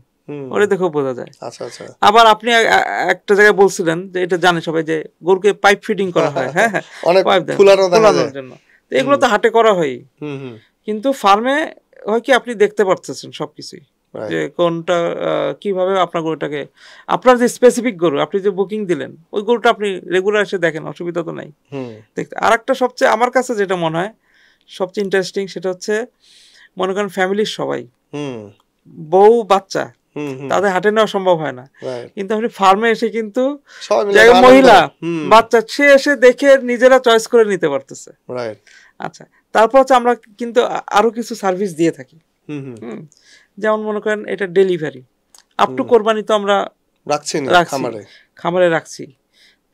ওটা দেখেও বোঝা যায়। আচ্ছা আচ্ছা। আবার আপনি একটা জায়গায় বলছিলেন যে এটা জানে সবাই, যে গরুকে পাইপ ফিডিং করা হয়, হ্যাঁ হ্যাঁ, অনেক পাইপ দেয় ফুলানোর জন্য। তো এগুলো তো হাটে করা হয়, হুম হুম, কিন্তু ফার্মে হয় কি আপনি দেখতে পারতেছেন সবকিছুই, যে কোনটা কিভাবে আপনার গরুটাকে, আপনার যে স্পেসিফিক গরু আপনি যে বুকিং দিলেন, ওই গরুটা আপনি রেগুলার এসে দেখেন, অসুবিধা তো নাই দেখতে। আর একটা সবচেয়ে আমার কাছে যেটা মনে হয় সবচেয়ে ইন্টারেস্টিং, সেটা হচ্ছে মনে করেন ফ্যামিলির সবাই, বউ বাচ্চা, তাদের হাটে নেওয়া সম্ভব হয় না, কিন্তু আপনি ফার্মে এসে কিন্তু মহিলা বাচ্চা সে এসে দেখে নিজেরা চয়েস করে নিতে পারতেছে। আচ্ছা, তারপর হচ্ছে আমরা কিন্তু আরো কিছু সার্ভিস দিয়ে থাকি, যেমন মনে করেন এটা ডেলিভারি আপ টু কোরবানি তো আমরা খামারে রাখছি,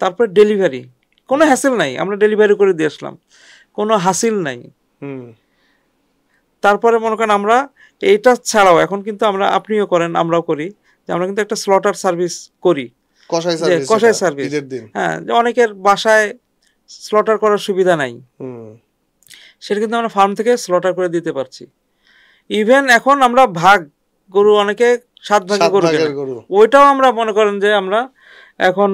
তারপর ডেলিভারি কোনো হ্যাসেল নাই, আমরা ডেলিভারি করে দিয়ে আসলাম, কোনো হাসিল নাই। তারপরে মনে করেন আমরা এইটা ছাড়াও এখন কিন্তু আমরা, আপনিও করেন আমরাও করি, যে আমরা কিন্তু একটা স্লটার সার্ভিস করি, কষাই সার্ভিস। হ্যাঁ, যে অনেকের বাসায় স্লটার করার সুবিধা নাই, সেটা কিন্তু আমরা ফার্ম থেকে স্লটার করে দিতে পারছি। ইভেন এখন আমরা গরু অনেকে 7 ভাগে গরু, ওইটাও আমরা মনে করেন যে আমরা এখন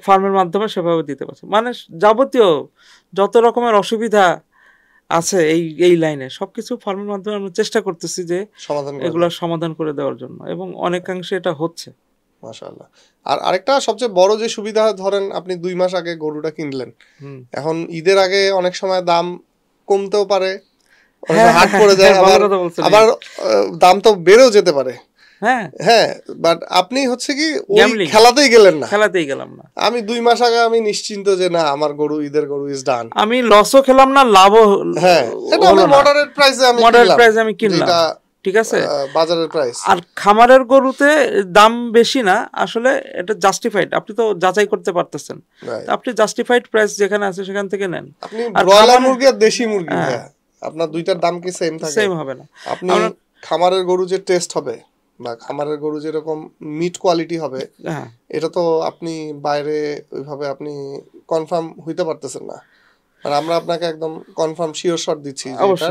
ফার্মের মাধ্যমে সেভাবে দিতে পারছে। মানে যাবতীয় যত রকমের অসুবিধা আছে এই লাইনে সবকিছু ফার্মের মাধ্যমে আমরা চেষ্টা করতেছি যে এগুলা সমাধান করে দেওয়ার জন্য, এবং অনেকাংশে এটা হচ্ছে। মাশাআল্লাহ। আর আরেকটা সবচেয়ে বড় যে সুবিধা, ধরেন আপনি 2 মাস আগে গরুটা কিনলেন, এখন ঈদের আগে অনেক সময় দাম কমতেও পারে, হাট পড়ে যায়, আবার দাম তো বেড়েও যেতে পারে। হ্যাঁ, বাট আপনি হচ্ছে কি ওই খেলাতেই গেলেন না, খেলাতেই গেলাম না। আমি 2 মাস আগে আমি নিশ্চিন্ত যে না আমার গরু, ঈদের গরু ইজ ডান, আমি লসও খেলাম না, লাভও, হ্যাঁ এটা আমি মডারেট প্রাইসে আমি কিনলাম, ঠিক আছে, বাজারের প্রাইস। আর খামারের গরুতে দাম বেশি না, আসলে এটা জাস্টিফাইড, আপনি তো যাচাই করতে পারতেছেন, আপনি জাস্টিফাইড প্রাইস যেখানে আছে সেখান থেকে নেন। আপনি ব্রয়লার মুরগি আর দেশি মুরগি, আপনার দুইটার দাম কি সেম থাকে? সেম হবে না। আপনি খামারের গরু যে টেস্ট হবে বা খামারের গরু যেরকম মিট কোয়ালিটি হবে, এটা তো আপনি বাইরে ওইভাবে আপনি কনফার্ম হইতে পারতেছেন না। আর আমরা আপনাকে একদম কনফার্ম শিওর শট দিচ্ছি যে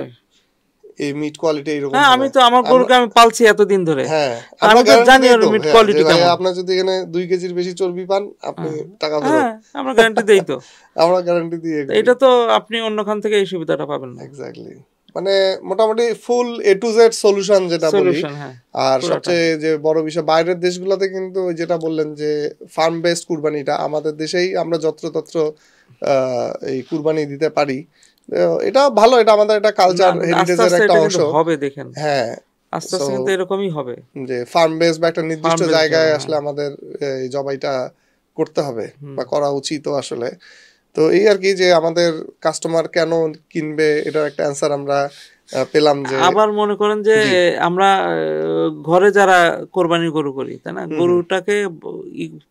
এই মিট কোয়ালিটি এরকম। হ্যাঁ, আমি তো আমার গরুকে আমি পালছি এতদিন ধরে, হ্যাঁ আমি তো জানি ওর মিট কোয়ালিটি কেমন। আপনার যদি এখানে 2 কেজির বেশি চর্বি পান, আপনি টাকা ফেরত। হ্যাঁ, আমরা গ্যারান্টি দেই তো। আমরা গ্যারান্টি দিই। এটা তো আপনি অন্য খান থেকে এই সুবিধাটা পাবেন না। এক্স্যাক্টলি, মানে মোটামুটি ফুল এ টু জেড সলিউশন যেটা বলি। আর সবচেয়ে যে বড় বিষয়, বাইরের দেশগুলোতে কিন্তু যেটা বললেন যে ফার্ম বেসড কুরবানিটা, আমাদের দেশেই আমরা যত্রতত্র এই কুরবানি দিতে পারি, এটা ভালো, এটা আমাদের একটা কালচার হেরিটেজের একটা অংশ হবে। দেখেন, হ্যাঁ আস্তে আস্তে কিন্তু এরকমই হবে যে ফার্ম বেস বা একটা নির্দিষ্ট জায়গায় আসলে আমাদের এই জবাইটা করতে হবে বা করা উচিত আসলে। তো এই আর কি, যে আমাদের কাস্টমার কেন কিনবে, এটার একটা অ্যান্সার আমরা পেলাম। যে আবার মনে করেন যে আমরা ঘরে যারা কোরবানি গরু করি, তাই না, গরুটাকে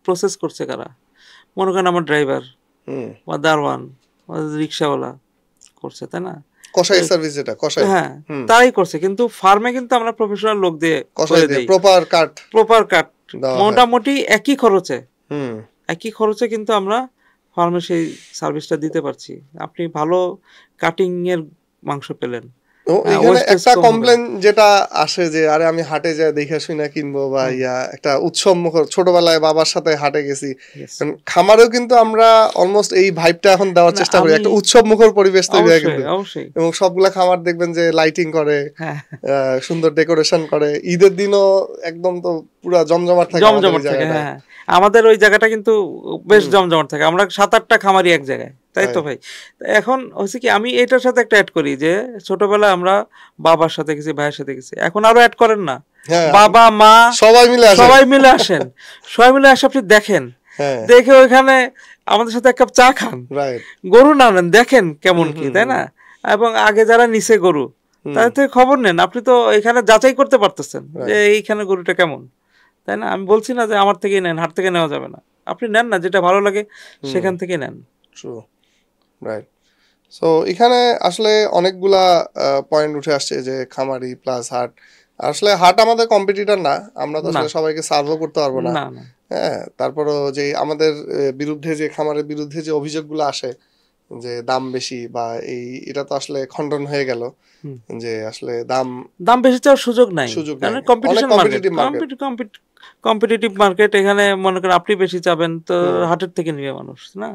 প্রসেস করছে কারা? মনে করেন আমার ড্রাইভার বা দারওয়ান বা রিক্সাওয়ালা করছে, তাই না, কসাই সার্ভিস যেটা কসাই, হ্যাঁ তাই করছে। কিন্তু ফার্মে কিন্তু আমরা প্রফেশনাল লোক দিয়ে কসাই দেই, প্রপার কাট মোটামুটি একই খরচে কিন্তু আমরা ফার্মে সেই সার্ভিসটা দিতে পারছি। আপনি ভালো কাটিং এর মাংস পেলেন। একটা কমপ্লেন যেটা আসে যে আরে আমি হাটে যাই দেখে শুনে কিনবো, বা একটা উৎসব মুখর, ছোটবেলায় বাবার সাথে হাটে গেছি, খামারেও কিন্তু আমরা অলমোস্ট এই ভাইবটা এখন দেওয়ার চেষ্টা করি, একটা উৎসব মুখর পরিবেশ তৈরি হয় কিন্তু। এবং সবগুলা খামার দেখবেন যে লাইটিং করে, সুন্দর ডেকোরেশন করে, ঈদের দিনও একদম তো পুরো জমজমাট থাকে। হ্যাঁ, আমাদের ওই জায়গাটা কিন্তু বেশ জমজমাট থাকে। আমরা 7-8টা খামারি এক জায়গায়, তাই তো ভাই? এখন হচ্ছে কি, আমি এটার সাথে একটা অ্যাড করি যে ছোটবেলায় আমরা বাবার সাথে গেছি, ভাইয়ের সাথে গেছি, এখন আরো অ্যাড করেন না, বাবা মা সবাই মিলে আসেন, সবাই মিলে আসে, আপনি দেখেন, দেখে ওইখানে আমাদের সাথে এক কাপ চা খান, গরু না নেন, দেখেন কেমন কি, তাই না, এবং আগে যারা নিছে গরু তাদের থেকে খবর নেন, আপনি তো এখানে যাচাই করতে পারতেছেন যে এইখানে গরুটা কেমন, তাই না? আমি বলছি না যে আমার থেকেই নেন, হাট থেকে নেওয়া যাবে না, আপনি নেন না, যেটা ভালো লাগে সেখান থেকে নেন। রাইট। সো এখানে আসলে অনেকগুলা পয়েন্ট উঠে আসছে যে খামারি প্লাস হাট। আসলে হাট আমাদের কম্পিটিটর না, আমরা তো আসলে সবাইকে সার্ভও করতে পারবো না। হ্যাঁ, তারপরও যে আমাদের বিরুদ্ধে যে খামারের বিরুদ্ধে যে অভিযোগগুলো আসে যে দাম বেশি বা এটা তো আসলে খণ্ডন হয়ে গেল, যে আসলে দাম বেশি চাওয়ার সুযোগ নাই, কারণ কম্পিটিটিভ মার্কেট, এখানে মনে করেন আপনি বেশি চাবেন তো হাটের থেকে নিবে মানুষ, না?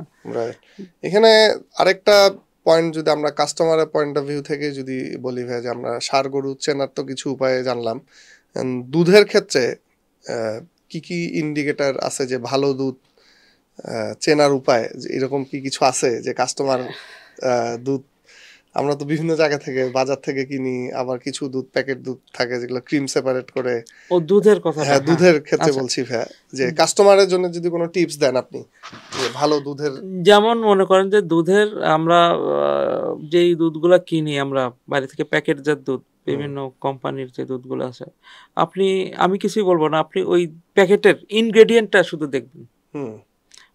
এখানে আরেকটা পয়েন্ট, যদি আমরা কাস্টমারের পয়েন্ট অফ ভিউ থেকে যদি বলি ভাই, যে আমরা ষাঁড় গরু চেনার তো কিছু উপায় জানলাম, দুধের ক্ষেত্রে কি কি ইন্ডিকেটর আছে যে ভালো দুধ চেনার উপায়, এরকম কি কিছু আছে যে কাস্টমার দুধ, আমরা তো বিভিন্ন জায়গা থেকে বাজার থেকে কিনি, আবার কিছু দুধ প্যাকেট দুধ থাকে যেগুলো ক্রিম সেপারেট করে, ও দুধের কথা, হ্যাঁ দুধের ক্ষেত্রে বলছি ভাই, যে কাস্টমারের জন্য যদি কোনো টিপস দেন আপনি যে ভালো দুধের। যেমন মনে করেন যে দুধের, আমরা যেই দুধগুলা কিনি আমরা বাইরে থেকে, প্যাকেটজাত দুধ, বিভিন্ন কোম্পানির যে দুধগুলো আছে, আমি কিছুই বলবো না, আপনি ওই প্যাকেটের ইনগ্রেডিয়েন্টটা শুধু দেখবেন,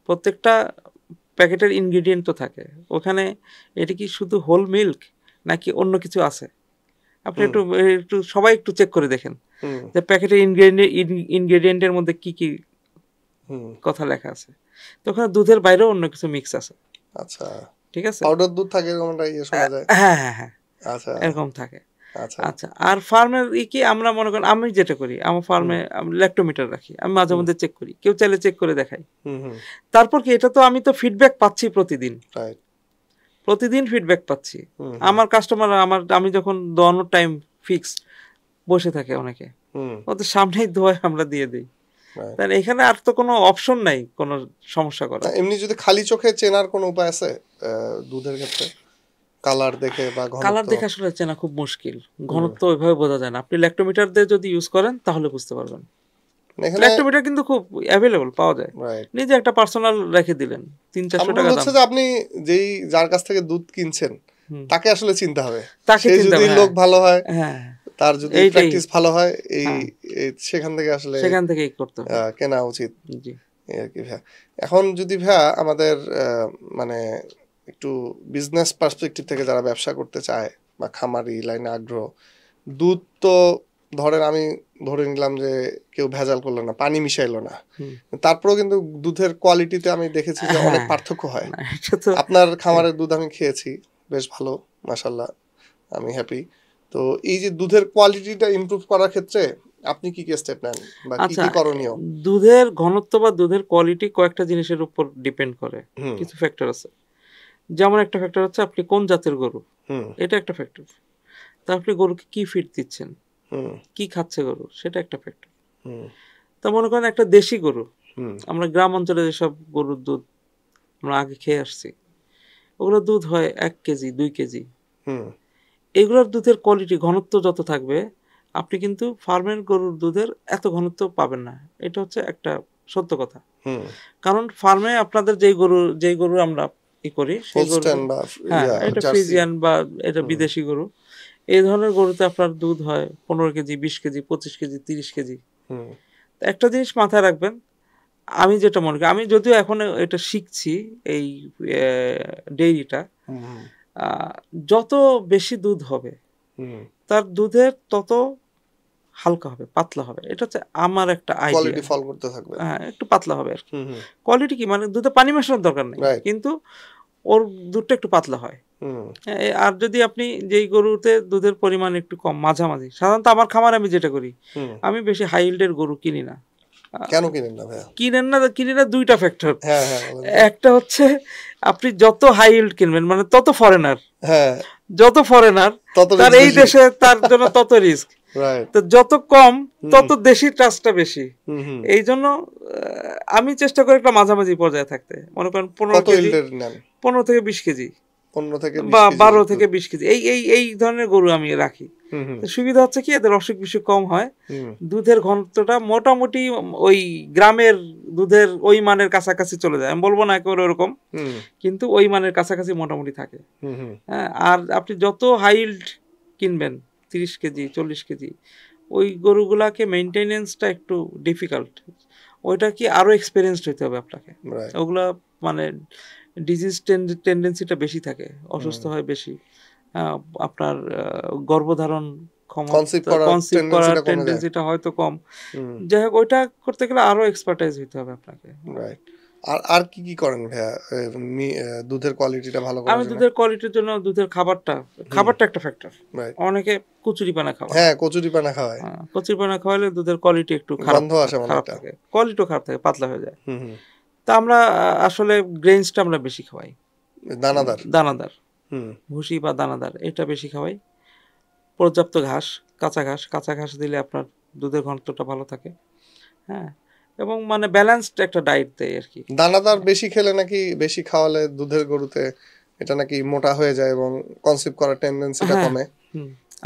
প্রত্যেকটা প্যাকেটের ইনগ্রেডিয়েন্ট তো থাকে ওখানে, এটা কি শুধু হোল মিল্ক নাকি অন্য কিছু আছে, আপনি একটু সবাই একটু চেক করে দেখেন যে প্যাকেটের ইনগ্রেডিয়েন্টের মধ্যে কি কি কথা লেখা আছে, তো ওখানে দুধের বাইরেও অন্য কিছু মিক্স আছে। আচ্ছা, ঠিক আছে, পাউডার দুধ থাকে এরকম একটা শোনা যায়। হ্যাঁ, আচ্ছা, এরকম থাকে। আচ্ছা আচ্ছা, আর ফার্মের কি আমরা মনে করেন আমি যেটা করি আমার ফার্মে ল্যাক্টোমিটার রাখি, আমি মাঝে মধ্যে চেক করি, কেউ চাইলে চেক করে দেখাই। তারপর কি এটা তো আমি তো ফিডব্যাক পাচ্ছি প্রতিদিন, রাইট প্রতিদিন ফিডব্যাক পাচ্ছি। আমার কাস্টমার আমি যখন দোয়ানোর টাইম ফিক্স বসে থাকে অনেকে, ওদের সামনেই দোয়ায় আমরা দিয়ে দিই। তাহলে এখানে আর তো কোনো অপশন নাই কোনো সমস্যা করা। এমনি যদি খালি চোখে চেনার কোনো উপায় আছে দুধের ক্ষেত্রে? কালার দেখে বা ঘনত্ব? কালার দেখে আসলে চেনা খুব মুশকিল, ঘনত্ব ওইভাবে বোঝা যায় না। আপনি ল্যাক্টোমিটার দিয়ে যদি ইউজ করেন তাহলে বুঝতে পারবেন। ল্যাক্টোমিটার কিন্তু খুব অ্যাভেলেবল পাওয়া যায়, নিজে একটা পার্সোনাল রেখে দিলেন 300-400 টাকা দাম। হচ্ছে যে আপনি যার কাছ থেকে দুধ কিনছেন তাকে আসলে চিনতে হবে, তাকে চিনতে হবে, লোক ভালো হয়, হ্যাঁ তার যদি প্র্যাকটিস ভালো হয় সেখান থেকে আসলে করতে হবে, কেনা উচিত। জি আর কি ভাইয়া। এখন যদি ভাইয়া আমাদের মানে একটু বিজনেস পার্সপেক্টিভ থেকে যারা ব্যবসা করতে চায় বা খামারি লাইনে আগ্রহ, দুধ তো ধরেন আমি ধরে নিলাম যে কেউ ভেজাল করলো না, পানি মিশাইলো না, তারপরেও কিন্তু দুধের কোয়ালিটিতে আমি দেখেছি যে অনেক পার্থক্য হয়। আপনার খামারের দুধ আমি খেয়েছি, বেশ ভালো মাশাআল্লাহ, আমি হ্যাপি। তো এই যে দুধের কোয়ালিটিটা ইমপ্রুভ করার ক্ষেত্রে আপনি কি কি স্টেপ নেন বা কি কি করণীয়? দুধের ঘনত্ব বা দুধের কোয়ালিটি কয়েকটা জিনিসের উপর ডিপেন্ড করে, কিছু ফ্যাক্টর আছে। যেমন একটা ফ্যাক্টর হচ্ছে আপনি কোন জাতের গরু, এটা একটা ফ্যাক্টর। তা আপনি গরুকে কি ফিড দিচ্ছেন, কি খাচ্ছে গরু, সেটা একটা ফ্যাক্টর। তা মনে করেন একটা দেশি গরু, আমরা গ্রাম অঞ্চলে যেসব গরুর দুধ আমরা আগে খেয়ে আসছি, ওগুলো দুধ হয় 1 কেজি 2 কেজি। এগুলোর দুধের কোয়ালিটি ঘনত্ব যত থাকবে, আপনি কিন্তু ফার্মের গরুর দুধের এত ঘনত্ব পাবেন না। এটা হচ্ছে একটা সত্য কথা। কারণ ফার্মে আপনাদের যেই গরু আমরা করি, সেই গরু, হ্যাঁ এটা ফ্রিজিয়ান বা এটা বিদেশি গরু, এই ধরনের গরুতে আপনার দুধ হয় 15 কেজি 20 কেজি 25 কেজি 30 কেজি। একটা জিনিস মাথায় রাখবেন, আমি যেটা মনে করি, আমি যদিও এখন এটা শিখছি এই ডেইরিটা, যত বেশি দুধ হবে তার দুধের তত হালকা হবে, পাতলা হবে। এটা হচ্ছে আমার একটা আইডিয়া, ফল করতে থাকবে, হ্যাঁ একটু পাতলা হবে আর কি। কোয়ালিটি কি মানে দুধে পানি মেশানোর দরকার নেই, কিন্তু ওর দুধটা একটু পাতলা হয়। আর যদি আপনি যেই গরুতে দুধের পরিমাণ একটু কম, মাঝামাঝি, সাধারণত আমার খামারে আমি যেটা করি, আমি বেশি হাই ইল্ডের গরু কিনি না। কেন কিনেন না ভাইয়া? কিনি না দুইটা ফ্যাক্টর। একটা হচ্ছে আপনি যত হাই ইল্ড কিনবেন মানে তত ফরেনার, যত ফরেনার তার এই দেশে তার জন্য তত রিস্ক, তো যত কম তত দেশি ট্রাস্টটা বেশি। এই জন্য আমি চেষ্টা করি একটা মাঝামাঝি পর্যায়ে থাকতে। মনে করেন 15 থেকে 20 কেজি বা 12 থেকে 20 কেজি এই ধরনের গরু আমি রাখি। সুবিধা হচ্ছে কি, এদের অসুখ বিসুখ কম হয়, দুধের ঘনত্বটা মোটামুটি ওই গ্রামের দুধের ওই মানের কাছাকাছি চলে যায়। আমি বলবো না একেবারে ওরকম, কিন্তু ওই মানের কাছাকাছি মোটামুটি থাকে। হ্যাঁ, আর আপনি যত হাইল্ড কিনবেন 30 কেজি 40 কেজি, ওই গরুগুলাকে মেইনটেনেন্সটা একটু ডিফিকাল্ট। ওইটা কি আরো এক্সপেরিয়েন্সড হতে হবে আপনাকে। ওগুলা মানে ডিজিজ টেন্ডেন্সিটা বেশি থাকে, অসুস্থ হয় বেশি, আপনার গর্ভধারণ কনসিভ করার টেন্ডেন্সিটা হয়তো কম। যাই হোক, ওইটা করতে গেলে আরো এক্সপার্টাইজ হইতে হবে আপনাকে। আর কি কি করেন ভাইয়া দুধের কোয়ালিটিটা ভালো করার জন্য? আমি দুধের কোয়ালিটির জন্য দুধের খাবারটা একটা ফ্যাক্টর। অনেকে কচুরিপানা খাওয়ায়, কচুরিপানা খাওয়ায়, কচুরিপানা খাওয়ালে দুধের কোয়ালিটি একটু খারাপ থাকে, কোয়ালিটিও খারাপ থাকে, পাতলা হয়ে যায়। তা আমরা আসলে গ্রেইনসটা আমরা বেশি খাওয়াই, দানাদার ভুসি বা দানাদার, এটা বেশি খাওয়াই। পর্যাপ্ত ঘাস, কাঁচা ঘাস দিলে আপনার দুধের ঘনত্বটা ভালো থাকে। হ্যাঁ, এবং মানে ব্যালেন্সড একটা ডায়েট দেয় আর কি। দানাদার বেশি খেলে নাকি, বেশি খাওয়ালে দুধের গরুতে এটা নাকি মোটা হয়ে যায় এবং কনসিভ করার টেন্ডেন্সিটা কমে।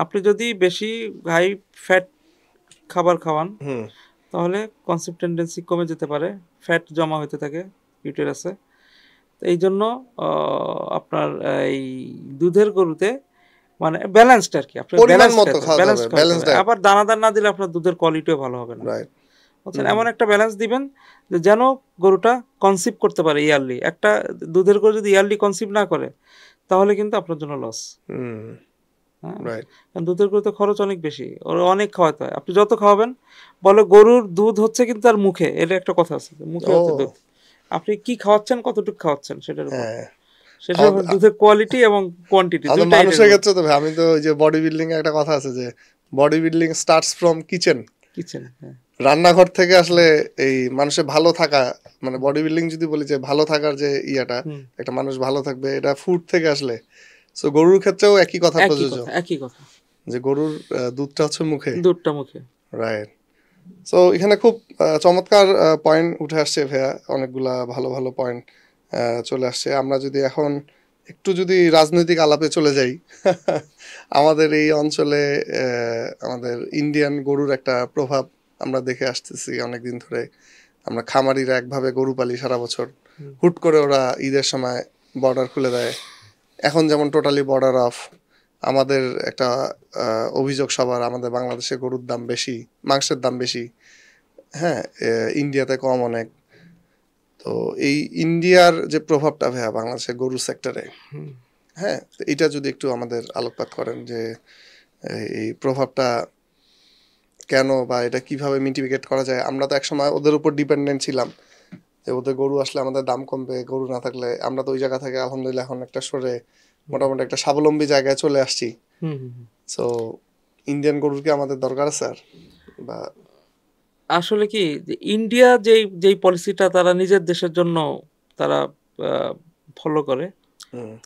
আপনি যদি বেশি হাই ফ্যাট খাবার খাওয়ান তাহলে কনসিভ টেন্ডেন্সি কমে যেতে পারে, ফ্যাট জমা হতে থাকে ইউটেরাসে। এই জন্য আপনার এই দুধের গরুতে মানে ব্যালেন্সড আর কি, আপনার ব্যালেন্স। আবার দানাদার না দিলে আপনার দুধের কোয়ালিটিও ভালো হবে না। এমন একটা ব্যালেন্স দিবেন যেন গরুটা কনসিভ করতে পারে ইয়ারলি। একটা দুধের গরু যদি ইয়ারলি কনসিভ না করে তাহলে কিন্তু আপনার জন্য লস। দুধের গরুতে খরচ অনেক বেশি, ওর অনেক খাওয়াতে হয়। আপনি যত খাওয়াবেন, বলে গরুর দুধ হচ্ছে কিন্তু তার মুখে, এটা একটা কথা আছে, মুখে হচ্ছে দুধ। আপনি কি খাওয়াচ্ছেন, কতটুকু খাওয়াচ্ছেন সেটার উপর। সেটা দুধের কোয়ালিটি এবং কোয়ান্টিটি দুটোই। মানুষের ক্ষেত্রে তো আমি তো ওই যে বডি বিল্ডিং এর একটা কথা আছে যে body building starts from kitchen. রান্নাঘর থেকে আসলে এই মানুষের ভালো থাকা, মানে বডি বিল্ডিং যদি বলি যে ভালো থাকার যে ইয়াটা, একটা মানুষ ভালো থাকবে, এটা ফুড থেকে আসলে। সো গরুর ক্ষেত্রেও একই কথা প্রযোজ্য, একই কথা, যে গরুর দুধটা হচ্ছে মুখে, রাইট। সো এখানে খুব চমৎকার পয়েন্ট উঠে আসছে ভাইয়া, অনেকগুলা ভালো ভালো পয়েন্ট চলে আসছে। আমরা যদি এখন একটু যদি রাজনৈতিক আলাপে চলে যাই, আমাদের এই অঞ্চলে আমাদের ইন্ডিয়ান গরুর একটা প্রভাব আমরা দেখে আসতেছি অনেকদিন ধরে। আমরা খামারিরা একভাবে গরু পালি সারা বছর, হুট করে ওরা ঈদের সময় বর্ডার খুলে দেয়। এখন যেমন টোটালি বর্ডার অফ। আমাদের একটা অভিযোগ সবার, আমাদের বাংলাদেশে গরুর দাম বেশি, মাংসের দাম বেশি, হ্যাঁ, ইন্ডিয়াতে কম অনেক। তো এই ইন্ডিয়ার যে প্রভাবটা ভাইয়া বাংলাদেশের গরু সেক্টরে, হ্যাঁ, এটা যদি একটু আমাদের আলোকপাত করেন যে এই প্রভাবটা কেন বা এটা কিভাবে মিটিগেট করা যায়। আমরা তো একসময় ওদের উপর ডিপেন্ডেন্ট ছিলাম, যে ওদের গরু আসলে আমাদের দাম কমবে, গরু না থাকলে। আমরা তো ওই জায়গা থেকে আলহামদুলিল্লাহ এখন একটা সরে মোটামুটি একটা স্বাবলম্বী জায়গায় চলে আসছি। সো ইন্ডিয়ান গরুর কি আমাদের দরকার আছে আর? বা আসলে কি ইন্ডিয়া যেই পলিসিটা তারা নিজের দেশের জন্য তারা ফলো করে,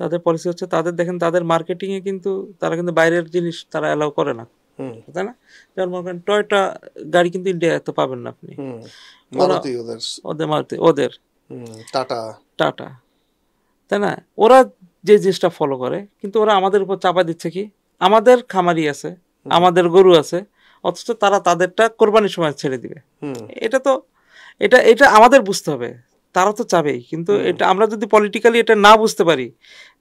তাদের পলিসি হচ্ছে তাদের দেখেন তাদের মার্কেটিং এ কিন্তু তারা কিন্তু বাইরের জিনিস তারা অ্যালাউ করে না, তাই না? যেমন মনে করেন টয়োটা গাড়ি কিন্তু ইন্ডিয়া তো পাবেন না আপনি, ওদের টাটা, তাই না? ওরা যে জিনিসটা ফলো করে, কিন্তু ওরা আমাদের উপর চাপা দিচ্ছে কি, আমাদের খামারি আছে, আমাদের গরু আছে, অথচ তারা তাদেরটা কোরবানির সময় ছেড়ে দিবে। এটা তো এটা আমাদের বুঝতে হবে, তারা তো চাবেই, কিন্তু এটা আমরা যদি পলিটিক্যালি এটা না বুঝতে পারি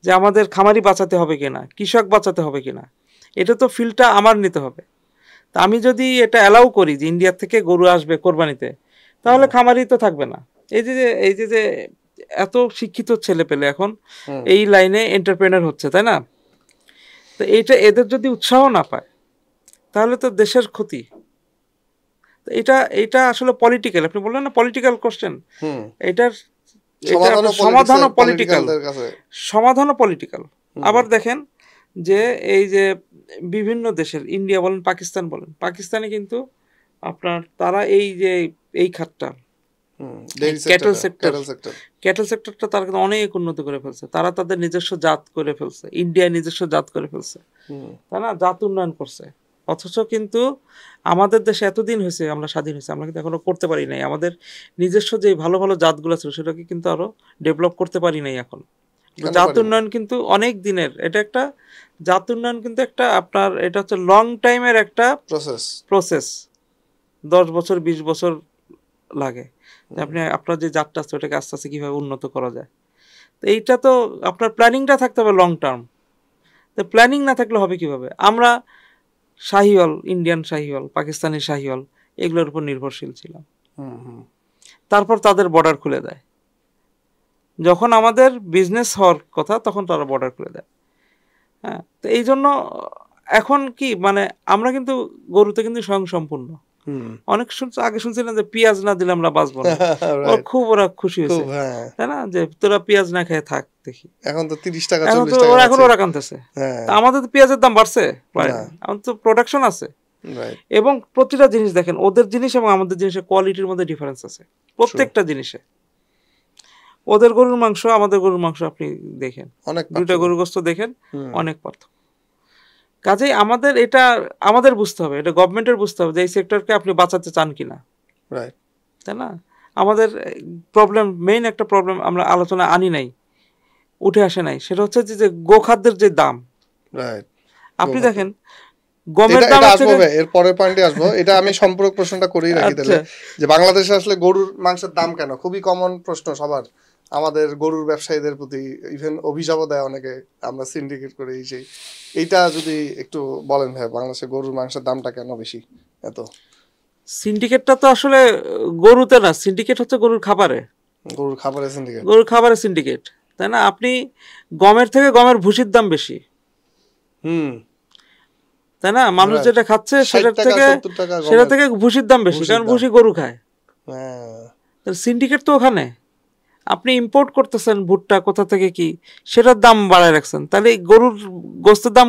যে আমাদের খামারি বাঁচাতে হবে কিনা, কৃষক বাঁচাতে হবে কিনা, এটা তো ফিল্ডটা আমার নিতে হবে। তা আমি যদি এটা অ্যালাউ করি যে ইন্ডিয়া থেকে গরু আসবে কোরবানিতে, তাহলে খামারি তো থাকবে না। এই যে এত শিক্ষিত ছেলে পেলে এখন এই লাইনে এন্টারপ্রেনার হচ্ছে, তাই না? তো এইটা এদের যদি উৎসাহ না পায় তাহলে তো দেশের ক্ষতি। এটা আসলে পলিটিক্যাল, আপনি বললেন না পলিটিক্যাল কোশ্চেন, এটার সমাধানও পলিটিক্যাল। আবার দেখেন যে এই যে বিভিন্ন দেশের, ইন্ডিয়া বলেন, পাকিস্তান বলেন, পাকিস্তানে কিন্তু আপনার তারা এই যে এই খাতটা ক্যাটেল সেক্টরটা তারা কিন্তু অনেক উন্নত করে ফেলছে। তারা তাদের নিজস্ব জাত করে ফেলছে, ইন্ডিয়ায় নিজস্ব জাত করে ফেলছে, তাই না? জাত উন্নয়ন করছে। অথচ কিন্তু আমাদের দেশে এতদিন হয়েছে আমরা স্বাধীন হয়েছে, আমরা কিন্তু এখনো করতে পারি নাই। আমাদের নিজস্ব যে ভালো ভালো জাতগুলো ছিল সেটাকে কিন্তু আরো ডেভেলপ করতে পারি নাই এখন। জাত উন্নয়ন কিন্তু অনেক দিনের, এটা একটা জাত উন্নয়ন কিন্তু একটা আপনার এটা হচ্ছে লং টাইমের একটা প্রসেস। 10 বছর 20 বছর লাগে আপনি আপনার যে জাতটা আছে ওটাকে আস্তে আস্তে কীভাবে উন্নত করা যায়। তো এইটা তো আপনার প্ল্যানিংটা থাকতে হবে লং টার্ম। তো প্ল্যানিং না থাকলে হবে কিভাবে? আমরা শাহিওয়াল, ইন্ডিয়ান শাহিওয়াল, পাকিস্তানি শাহিওয়াল, এগুলোর উপর নির্ভরশীল ছিলাম। তারপর তাদের বর্ডার খুলে দেয়। যখন আমাদের বিজনেস হওয়ার কথা তখন তারা বর্ডার খুলে দেয়। হ্যাঁ, তো এই জন্য এখন কি মানে আমরা কিন্তু গরুতে কিন্তু স্বয়ংসম্পূর্ণ। অনেক আগে শুনছিলাম যে পেঁয়াজ না দিলে আমরা বাঁচবো না, খুব ওরা খুশি হয়েছে, তাই না? যে তোরা পেঁয়াজ না খেয়ে থাক। দেখি এখন তো 30 টাকা 40 টাকা এখন ওরা কানতেছে। আমাদের তো পেঁয়াজের দাম বাড়ছে, আমাদের তো প্রোডাকশন আছে, এবং প্রতিটা জিনিস দেখেন ওদের জিনিস এবং আমাদের জিনিসের কোয়ালিটির মধ্যে ডিফারেন্স আছে প্রত্যেকটা জিনিসে। ওদের গরুর মাংস আমাদের গরুর মাংস আপনি দেখেন, দুইটা গরুর গোশত দেখেন, অনেক পার্থক্য। কাজেই আমাদের বুঝতে হবে, এটা গভর্নমেন্টের বুঝতে হবে যে এই সেক্টরকে আপনি বাঁচাতে চান কিনা, তাই না? আমাদের প্রবলেম, মেইন একটা প্রবলেম আমরা আলোচনা আনি নাই, উঠে আসে নাই, সেটা হচ্ছে যে গোখাদ্যের যে দাম। আপনি দেখেন গমের দাম এর পরের পয়েন্টে আসবো, এটা আমি সম্পূরক প্রশ্নটা করেই রাখি তাহলে, যে বাংলাদেশে আসলে গরুর মাংসের দাম কেন? খুবই কমন প্রশ্ন সবার, আমাদের গরুর ব্যবসায়ীদের প্রতি, ইভেন অভিযোগও দেয় অনেকে, আমরা সিন্ডিকেট করি সেই। এইটা যদি একটু বলেন ভাই, বাংলাদেশে গরুর মাংসের দামটা কেন বেশি এত? সিন্ডিকেটটা তো আসলে গরুতে না, সিন্ডিকেট হচ্ছে গরুর খাবারে, গরুর খাবারে সিন্ডিকেট, তাই না? আপনি গমের থেকে গমের ভুসির দাম বেশি, তাই না? মানুষ যেটা খাচ্ছে সেটা থেকে ভুসির দাম বেশি, কারণ ভুসি গরু খায়। সিন্ডিকেট তো ওখানে। আপনি ইম্পোর্ট করতেছেন ভুট্টা কোথা থেকে কি, সেটার দাম বাড়ায় রাখছেন, তাহলে গরুর গোস্তের দাম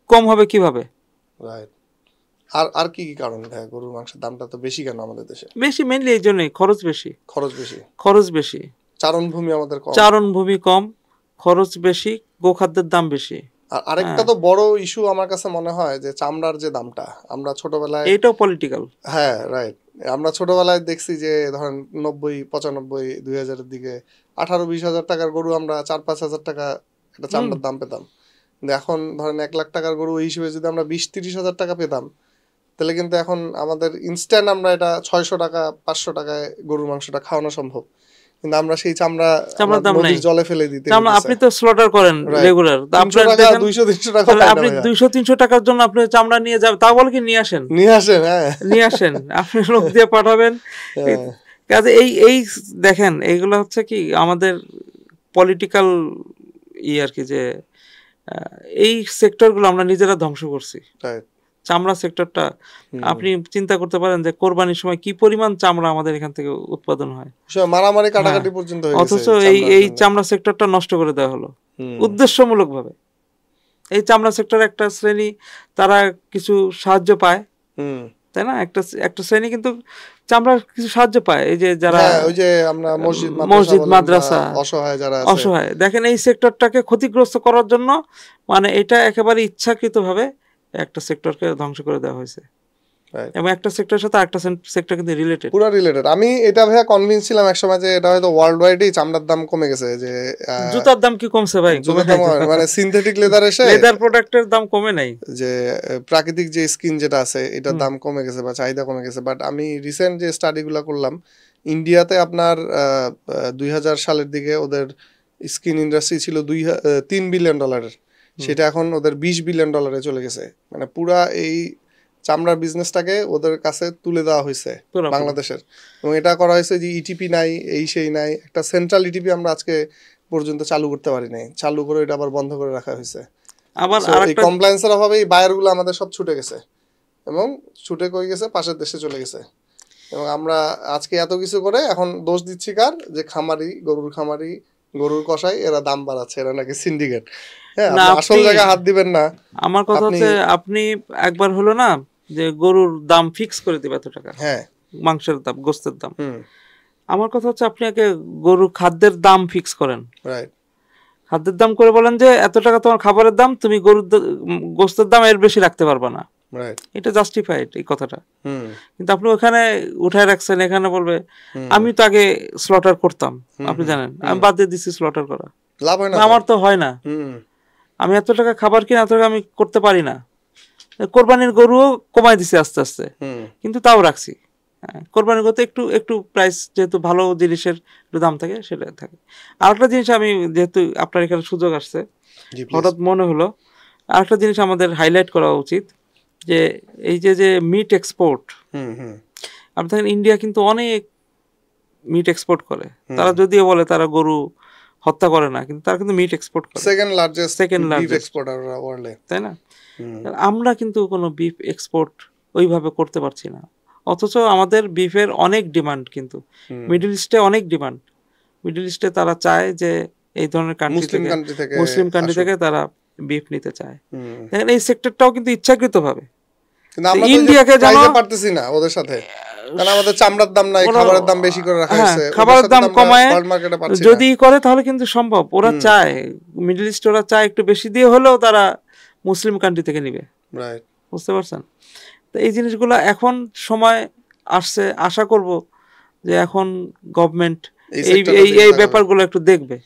কম হবে কিভাবে? রাইট। আর কি কি কারণ ভাই, গরুর মাংসের দামটা তো বেশি কেন আমাদের দেশে? বেশি মেইনলি এই জন্যই, খরচ বেশি। খরচ বেশি, চারণভূমি আমাদের কম, চারণভূমি কম, খরচ বেশি, গোখাদ্যের দাম বেশি। আর আরেকটা তো বড় ইস্যু আমার কাছে মনে হয় যে চামড়ার যে দামটা, আমরা ছোটবেলায়, এটাও পলিটিক্যাল। হ্যাঁ রাইট, আমরা ছোটবেলায় দেখছি যে ধরেন 90, 95, 2000-এর দিকে 18-20 হাজার টাকার গরু আমরা 4-5 হাজার টাকা একটা চামড়ার দাম পেতাম। কিন্তু এখন ধরেন 1 লাখ টাকার গরু এই হিসেবে যদি আমরা 20-30 হাজার টাকা পেতাম, তাহলে কিন্তু এখন আমাদের ইনস্ট্যান্ট আমরা এটা 600 টাকা 500 টাকায় গরুর মাংসটা খাওয়ানো সম্ভব, কিন্তু আমরা সেই চামড়ার দাম নদীর জলে ফেলে দিতে। আপনি তো স্লটার করেন রেগুলার, আপনার 200-300 টাকা, আপনি 200-300 টাকার জন্য আপনি চামড়া নিয়ে যাবেন, তা বলে কি নিয়ে আসেন, হ্যাঁ নিয়ে আসেন, আপনি লোক দিয়ে পাঠাবেন। কাজে এই দেখেন, এইগুলো হচ্ছে কি আমাদের পলিটিক্যাল আর কি, যে এই সেক্টরগুলো আমরা নিজেরা ধ্বংস করছি। চামড়া সেক্টরটা আপনি চিন্তা করতে পারেন যে কোরবানির সময় কি পরিমাণ চামড়া আমাদের এখান থেকে উৎপাদন হয়, মারামারি কাটাকাটি পর্যন্ত হয়ে গেছে, অথচ এই চামড়া সেক্টরটা নষ্ট করে দেওয়া হলো উদ্দেশ্যমূলকভাবে। এই চামড়া সেক্টরে একটা শ্রেণী তারা কিছু সাহায্য পায়, তাই না? একটা শ্রেণী কিন্তু চামড়ার কিছু সাহায্য পায়, এই যে যারা ওই যে আমরা মসজিদ মাদ্রাসা, অসহায়। দেখেন এই সেক্টরটাকে ক্ষতিগ্রস্ত করার জন্য, মানে এটা একেবারে ইচ্ছাকৃতভাবে একটা সেক্টরকে ধ্বংস করে দেওয়া হয়েছে, এবং একটা সেক্টরের সাথে একটা সেক্টর কিন্তু রিলেটেড, পুরো রিলেটেড। আমি এটা ভাইয়া কনভিন্স ছিলাম একসময় যে এটা হয়তো ওয়ার্ল্ড ওয়াইডই চামড়ার দাম কমে গেছে, যে জুতার দাম কি কমছে ভাই? মানে সিনথেটিক লেদার এসে, লেদার প্রোডাক্টের দাম কমে নাই, যে প্রাকৃতিক যে স্কিন যেটা আছে এটার দাম কমে গেছে বা চাহিদা কমে গেছে। বাট আমি রিসেন্ট যে স্টাডিগুলো করলাম, ইন্ডিয়াতে আপনার 2000 সালের দিকে ওদের স্কিন ইন্ডাস্ট্রি ছিল $3 বিলিয়ন, সেটা এখন ওদের $20 বিলিয়ন চলে গেছে। মানে পুরা এই চামড়ার বিজনেসটাকে ওদের কাছে তুলে দেওয়া হয়েছে বাংলাদেশের, এবং এটা করা হয়েছে যে ইটিপি নাই, এই সেই নাই, একটা সেন্ট্রাল ইটিপি আমরা আজকে পর্যন্ত চালু করতে পারি নাই, চালু করে এটা আবার বন্ধ করে রাখা হয়েছে। আবার এই কমপ্লায়েন্সের অভাবে এই বায়ারগুলো আমাদের সব ছুটে গেছে, এবং ছুটে কই গেছে, পাশের দেশে চলে গেছে। এবং আমরা আজকে এত কিছু করে এখন দোষ দিচ্ছি কার? যে খামারি, গরুর কসাই, এরা দাম বাড়াচ্ছে, এরা নাকি সিন্ডিকেট। হ্যাঁ, আসল জায়গায় হাত দিবেন না। আমার কথা হচ্ছে, আপনি একবার হলো না যে গরুর দাম ফিক্স করে দিবে এত টাকা, হ্যাঁ, মাংসের দাম, গোস্তের দাম। আমার কথা হচ্ছে, আপনি আগে গরুর খাদ্যের দাম ফিক্স করেন, রাইট, খাদ্যের দাম করে বলেন যে এত টাকা তোমার খাবারের দাম, তুমি গরুর গোস্তের দাম এর বেশি রাখতে পারবা না, এটা জাস্টিফাইড এই কথাটা। কিন্তু আপনি ওখানে উঠায় রাখছেন, এখানে বলবে আমি তো আগে স্লটার করতাম, আপনি জানেন, আমি বাদ দিয়ে দিচ্ছি স্লটার করা, লাভ হয় না, আমার তো হয় না, আমি এত টাকা খাবার কিনে এত টাকা আমি করতে পারি না। কোরবানির গরুও কমাই দিছে আস্তে আস্তে, কিন্তু তাও রাখছি। কোরবানির গরুতে একটু প্রাইস, যেহেতু ভালো জিনিসের একটু দাম থাকে, সেটা থাকে। আরেকটা জিনিস, আমি যেহেতু আপনার এখানে সুযোগ আসছে, হঠাৎ মনে হলো আরেকটা জিনিস আমাদের হাইলাইট করা উচিত, যে এই যে মিট এক্সপোর্ট, আপনি দেখেন ইন্ডিয়া কিন্তু অনেক মিট এক্সপোর্ট করে। তারা যদিও বলে তারা গরু হত্যা করে না, কিন্তু তারা কিন্তু মিট এক্সপোর্ট করে, সেকেন্ড লার্জেস্ট এক্সপোর্টার ওয়ার্ল্ডে, তাই না? আমরা কিন্তু কোনো বিফ এক্সপোর্ট ওইভাবে করতে পারছি না, অথচ আমাদের বিফের অনেক ডিমান্ড, কিন্তু মিডল ইস্টে অনেক ডিমান্ড। মিডল ইস্টে তারা চায় যে এই ধরনের কান্ট্রি থেকে, মুসলিম কান্ট্রি থেকে তারা বিফ নিতে চায়। দেখেন এই সেক্টরটাও কিন্তু ইচ্ছাকৃতভাবে, ইন্ডিয়াকে জানা পারতেছি না ওদের সাথে, কারণ আমাদের চামড়ার দাম নাই, খাবারের দাম বেশি করে রাখা হয়েছে, খাবারের দাম কমায় যদি করে তাহলে কিন্তু সম্ভব। ওরা চায়, মিডল ইস্ট ওরা চায় একটু বেশি দিয়ে হলেও তারা মুসলিম কান্ট্রি থেকে নিবে, বুঝতে পারছেন? তো এই জিনিসগুলো এখন সময় আসছে, আশা করব যে এখন গভর্নমেন্ট এই ব্যাপারগুলো একটু দেখবে।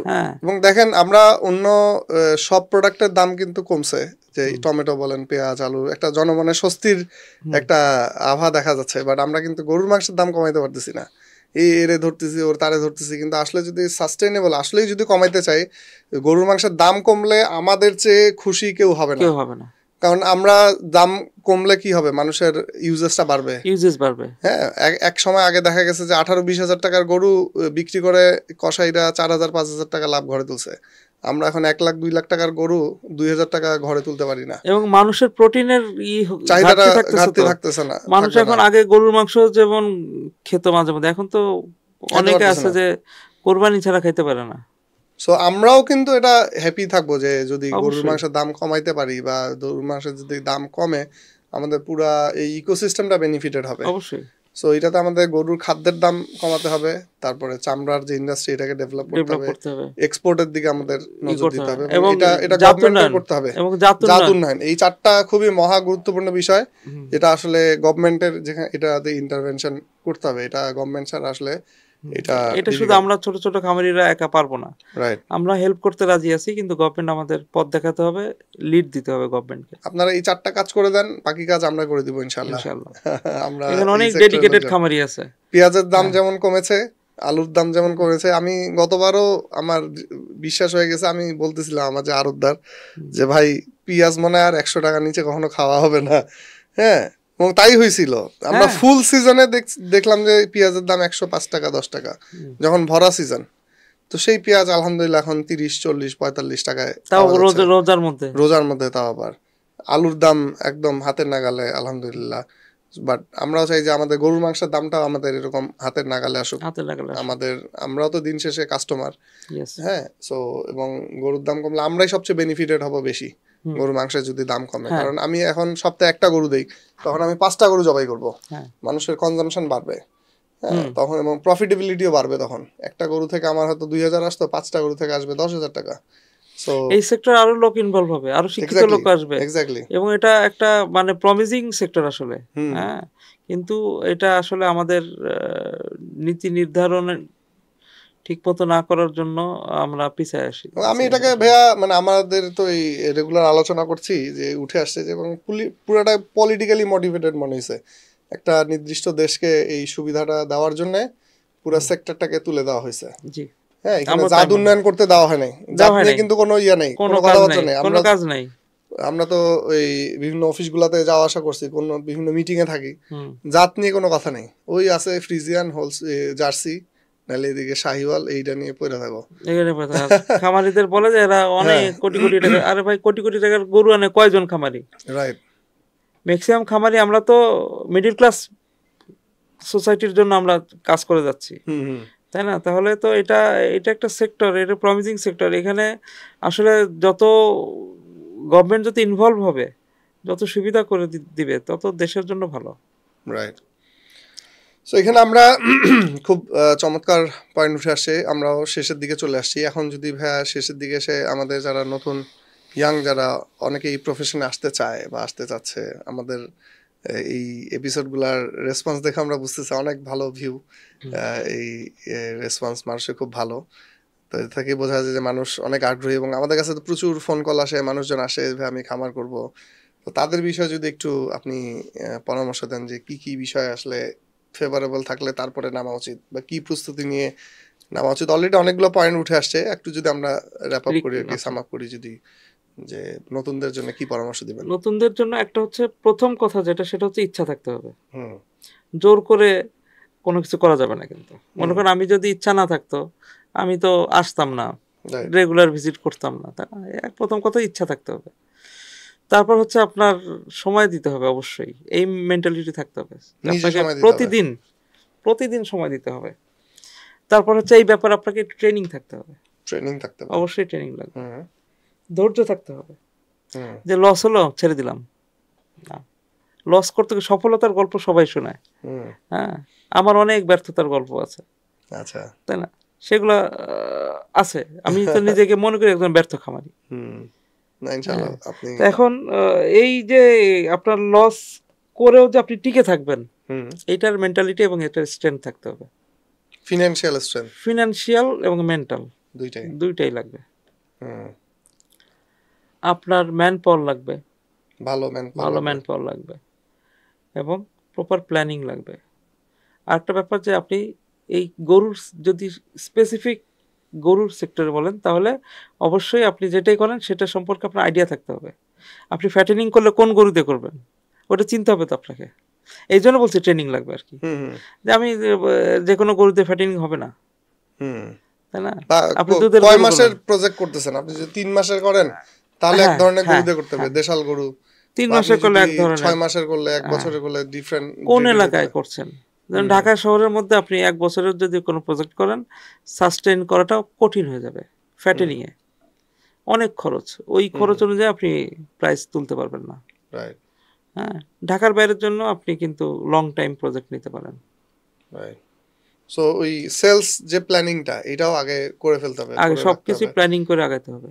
হ্যাঁ, এবং দেখেন আমরা অন্য সব প্রোডাক্টের দাম কিন্তু কমছে, যে টমেটো বলেন, পেঁয়াজ, আলু, একটা জনমনে স্বস্তির একটা আভা দেখা যাচ্ছে। বাট আমরা কিন্তু গরুর মাংসের দাম কমাইতে পারতেছি না, এরে ধরতেছি, ওর তারে ধরতেছি। কিন্তু আসলে যদি সাস্টেইনেবল, আসলেই যদি কমাইতে চাই, গরুর মাংসের দাম কমলে আমাদের চেয়ে খুশি কেউ হবে না। কারণ আমরা দাম কমলে কি হবে, মানুষের ইউজেসটা বাড়বে, হ্যাঁ। এক সময় আগে দেখা গেছে যে 18-20 হাজার টাকার গরু বিক্রি করে কসাইরা 4000-5000 টাকা লাভ ঘরে তুলছে। আমরা এখন 1 লাখ 2 লাখ টাকার গরু 2000 টাকা ঘরে তুলতে পারি না, এবং মানুষের প্রোটিনের চাহিদাটা ঘাটতি থাকতেছে না। মানুষ এখন আগে গরুর মাংস যেমন খেত মাঝে মধ্যে, এখন তো অনেকে আছে যে কোরবানি ছাড়া খাইতে পারে না। সো আমরাও কিন্তু এটা হ্যাপি থাকবো যে যদি গরুর অবশ্যই মাংসের দাম কমাইতে পারি বা গরুর মাংসের যদি দাম কমে আমাদের পুরা এই ইকোসিস্টেমটা বেনিফিটেড হবে। অবশ্যই সো এটাতে আমাদের গরুর খাদ্যের দাম কমাতে হবে, তারপরে চামড়ার যে ইন্ডাস্ট্রি এটাকে ডেভেলপ করতে ডেভেলপ হবে, করতে হবে, এক্সপোর্টের দিকে আমাদের ই নজর করতে দিতে হবে, হবে এবং এবং এটা জাত গভর্নমেন্টের উন্নয়ন করতে হবে। এবং জাত জাত উন্নয়ন। উন্নয়ন এই চারটা খুবই মহা গুরুত্বপূর্ণ বিষয়, হুম, যেটা আসলে গভর্নমেন্টের যেখানে এটাতে ইন্টারভেনশন করতে হবে। এটা গভর্নমেন্ট ছাড়া আসলে এটা এটা শুধু difficult. আমরা ছোট ছোট খামারিরা একা পারবো না, রাইট। আমরা হেল্প করতে রাজি আছি, কিন্তু গভর্নমেন্ট আমাদের পথ দেখাতে হবে, লিড দিতে হবে গভর্নমেন্টকে, আপনারা এই চারটা কাজ করে দেন, বাকি কাজ আমরা করে দিব ইনশাল্লাহ। ইনশাআল্লাহ। আমরা এখানে এই অনেক সেক্টরের ডেডিকেটেড লোকজন। খামারি আছে। পেঁয়াজের দাম হ্যাঁ। যেমন কমেছে, আলুর দাম যেমন কমেছে, আমি গতবারও আমার বিশ্বাস হয়ে গেছে, আমি বলতেছিলাম আমার যে আড়তদার যে ভাই পেঁয়াজ মনে হয় আর 100 টাকার নিচে কখনো খাওয়া হবে না। হ্যাঁ, এবং তাই হয়েছিল। আমরা হ্যাঁ। ফুল সিজনে দেখলাম যে পেঁয়াজের দাম 105 টাকা 10 টাকা যখন ভরা সিজন। তো সেই পেঁয়াজ আলহামদুলিল্লাহ এখন 30 40 45 টাকায় তাও পাওয়া যাচ্ছে। রোজার মধ্যে। রোজার মধ্যে তাও আবার আলুর দাম একদম হাতের নাগালে আলহামদুলিল্লাহ। বাট আমরাও চাই যে আমাদের গরুর মাংসের দামটাও আমাদের এরকম হাতের নাগালে আসুক। হাতের নাগালে আসুক। আমাদের আমরাও তো দিন শেষে কাস্টমার। Yes. হ্যাঁ, সো এবং গরুর দাম কমলে আমরাই সবচেয়ে বেনিফিটেড হব বেশি। হুম। গরুর মাংসের যদি দাম কমে, হ্যাঁ। কারণ আমি এখন সপ্তাহে একটা গরু দেই, তখন আমি 5টা গরু জবাই করব। হ্যাঁ। মানুষের কনজাম্পশন বাড়বে। হ্যাঁ, হুম। তখন এবং প্রফিটেবিলিটিও বাড়বে। তখন একটা গরু থেকে আমার হয়তো 2000 আসতো, 5টা গরু থেকে আসবে 10,000 টাকা। সো এই সেক্টর আরো লোক ইনভলভ হবে, আরো শিক্ষিত এক্স্যাক্টলি লোক আসবে, এক্স্যাক্টলি। এবং এটা একটা মানে প্রমিজিং সেক্টর আসলে। হুম। হ্যাঁ, কিন্তু এটা আসলে আমাদের নীতি নির্ধারণ ঠিক মতো না করার জন্য আমরা পিছিয়ে আসি। আমি এটাকে ভাইয়া মানে আমাদের তো এই রেগুলার আলোচনা করছি যে উঠে আসছে যে, এবং পুরোটা পলিটিক্যালি মোটিভেটেড মনে হয়েছে। একটা নির্দিষ্ট দেশকে এই সুবিধাটা দেওয়ার জন্য পুরো সেক্টরটাকে তুলে দেওয়া হয়েছে। জি, হ্যাঁ, এখানে আমরা জাত তাই উন্নয়ন করতে দেওয়া হয় নাই। দেওয়া জাত হয় নিয়ে নাই। কিন্তু কোনো ইয়া নেই, কোনো কোনো কাজ কথাবার্তা নাই, নেই। কোনো কাজ নাই। আমরা তো ওই বিভিন্ন অফিসগুলোতে যাওয়া আসা করছি, কোন বিভিন্ন মিটিং এ থাকি, হুম। জাত নিয়ে কোনো কথা নেই। ওই আছে ফ্রিজিয়ান জার্সি, নাহলে এদিকে শাহিওয়াল, এইটা নিয়ে পড়ে থাকো। এখানে কথা খামারিদের বলে যে এরা অনেক হ্যাঁ। কোটি কোটি টাকা, আরে ভাই কোটি কোটি টাকার গরু আনে কয়জন খামারি? রাইট। ম্যাক্সিমাম খামারি আমরা তো মিডল ক্লাস সোসাইটির জন্য আমরা কাজ করে যাচ্ছি, হুম হুম। তাই না? তাহলে তো এটা এটা একটা সেক্টর, এটা প্রমিজিং সেক্টর। এখানে আসলে যত গভর্নমেন্ট যত ইনভলভ হবে, যত সুবিধা করে দিবে, তত দেশের জন্য ভালো। রাইট। সো এখানে আমরা খুব চমৎকার পয়েন্ট উঠে আসছে, আমরাও শেষের দিকে চলে আসছি। এখন যদি ভাইয়া শেষের দিকে এসে আমাদের যারা নতুন ইয়াং, যারা অনেকে এই প্রফেশনে আসতে চায় বা আসতে চাচ্ছে, আমাদের এই এপিসোডগুলার রেসপন্স দেখে আমরা বুঝতেছি অনেক ভালো ভিউ। এই রেসপন্স মানুষের খুব ভালো। তো এর থেকে বোঝা যায় যে মানুষ অনেক আগ্রহী, এবং আমাদের কাছে তো প্রচুর ফোন কল আসে, মানুষজন আসে ভাই আমি খামার করব। তো তাদের বিষয়ে যদি একটু আপনি পরামর্শ দেন যে কি কি বিষয় আসলে ফেভারেবল থাকলে তারপরে নামা উচিত, বা কি প্রস্তুতি নিয়ে নামা উচিত। অলরেডি অনেকগুলো পয়েন্ট উঠে আসছে, একটু যদি আমরা র্যাপ আপ করি আর কি, সাম আপ করি, যদি যে নতুনদের জন্য কি পরামর্শ দিবেন? নতুনদের জন্য একটা হচ্ছে প্রথম কথা যেটা, সেটা হচ্ছে ইচ্ছা থাকতে হবে। হুম। জোর করে কোনো কিছু করা যাবে না। কিন্তু মনে করেন আমি যদি ইচ্ছা না থাকতো, আমি তো আসতাম না, Right. রেগুলার ভিজিট করতাম না, তাই না? প্রথম কথা ইচ্ছা থাকতে হবে। তারপর হচ্ছে আপনার সময় দিতে হবে, অবশ্যই এই মেন্টালিটি থাকতে হবে। নিজে আপনাকে সময় দিতে হবে। প্রতিদিন সময় দিতে হবে। তারপর হচ্ছে এই ব্যাপারে আপনাকে ট্রেনিং থাকতে হবে, ট্রেনিং থাকতে হবে। অবশ্যই ট্রেনিং লাগবে। হুম ধৈর্য থাকতে হবে, হুম যে লস হলো ছেড়ে দিলাম না। লস করতে গিয়ে সফলতার গল্প সবাই শোনায়। হুম। হ্যাঁ, আমার অনেক ব্যর্থতার গল্প আছে, আচ্ছা। তাই না? সেগুলা আছে। আমি তো নিজেকে মনে করি একজন ব্যর্থ খামারি। হুম। না ইনশাআল্লাহ আপনি তো এখন এই যে আপনার লস করেও যে আপনি টিকে থাকবেন, হুম এইটার মেন্টালিটি এবং এটার স্ট্রেংথ থাকতে হবে। ফিনান্সিয়াল স্ট্রেংথ ফিনান্সিয়াল এবং মেন্টাল দুইটাই। দুইটাই লাগবে। হুম। আপনার ম্যান পাওয়ার লাগবে, ভালো ম্যান পাওয়ার লাগবে, এবং প্রপার প্ল্যানিং লাগবে। আরেকটা ব্যাপার যে আপনি এই গরুর, যদি স্পেসিফিক গরুর সেক্টরে বলেন, তাহলে অবশ্যই আপনি যেটাই করেন সেটা সম্পর্কে আপনার আইডিয়া থাকতে হবে। আপনি ফ্যাটেনিং করলে কোন গরু দিয়ে করবেন ওটা চিন্তা হবে তো আপনাকে। এই জন্য বলছি ট্রেনিং লাগবে আর কি, হুম হুম যে আমি যে কোনো গরু দিয়ে ফ্যাটেনিং হবে না, হুম। তাই না? বা আপনি দুধের কয় গরু মাসের বললেন। প্রজেক্ট করতেছেন আপনি? যদি 3 মাসের করেন তাহলে এক হ্যাঁ, ধরনের গরু হ্যাঁ, দিয়ে করতে হবে, হ্যাঁ। দেশাল গরু। 3 বা আপনি মাসের করলে যদি এক ধরনের। 6 মাসের করলে, 1 বছরের করলে ডিফারেন্ট। কোন এলাকায় করছেন? যেমন ঢাকা শহরের মধ্যে আপনি 1 বছরের যদি কোনো প্রজেক্ট করেন, সাস্টেইন করাটা কঠিন হয়ে যাবে ফ্যাটেনিং এ। অনেক খরচ। ওই খরচ অনুযায়ী আপনি প্রাইস তুলতে পারবেন না। রাইট, হ্যাঁ? ঢাকার বাইরের জন্য আপনি কিন্তু লং টাইম প্রজেক্ট নিতে পারেন। রাইট। সো ওই সেলস যে প্ল্যানিংটা এটাও আগে করে ফেলতে হবে, আগে করে রাখতে সবকিছু হবে। প্ল্যানিং করে আগাইতে হবে।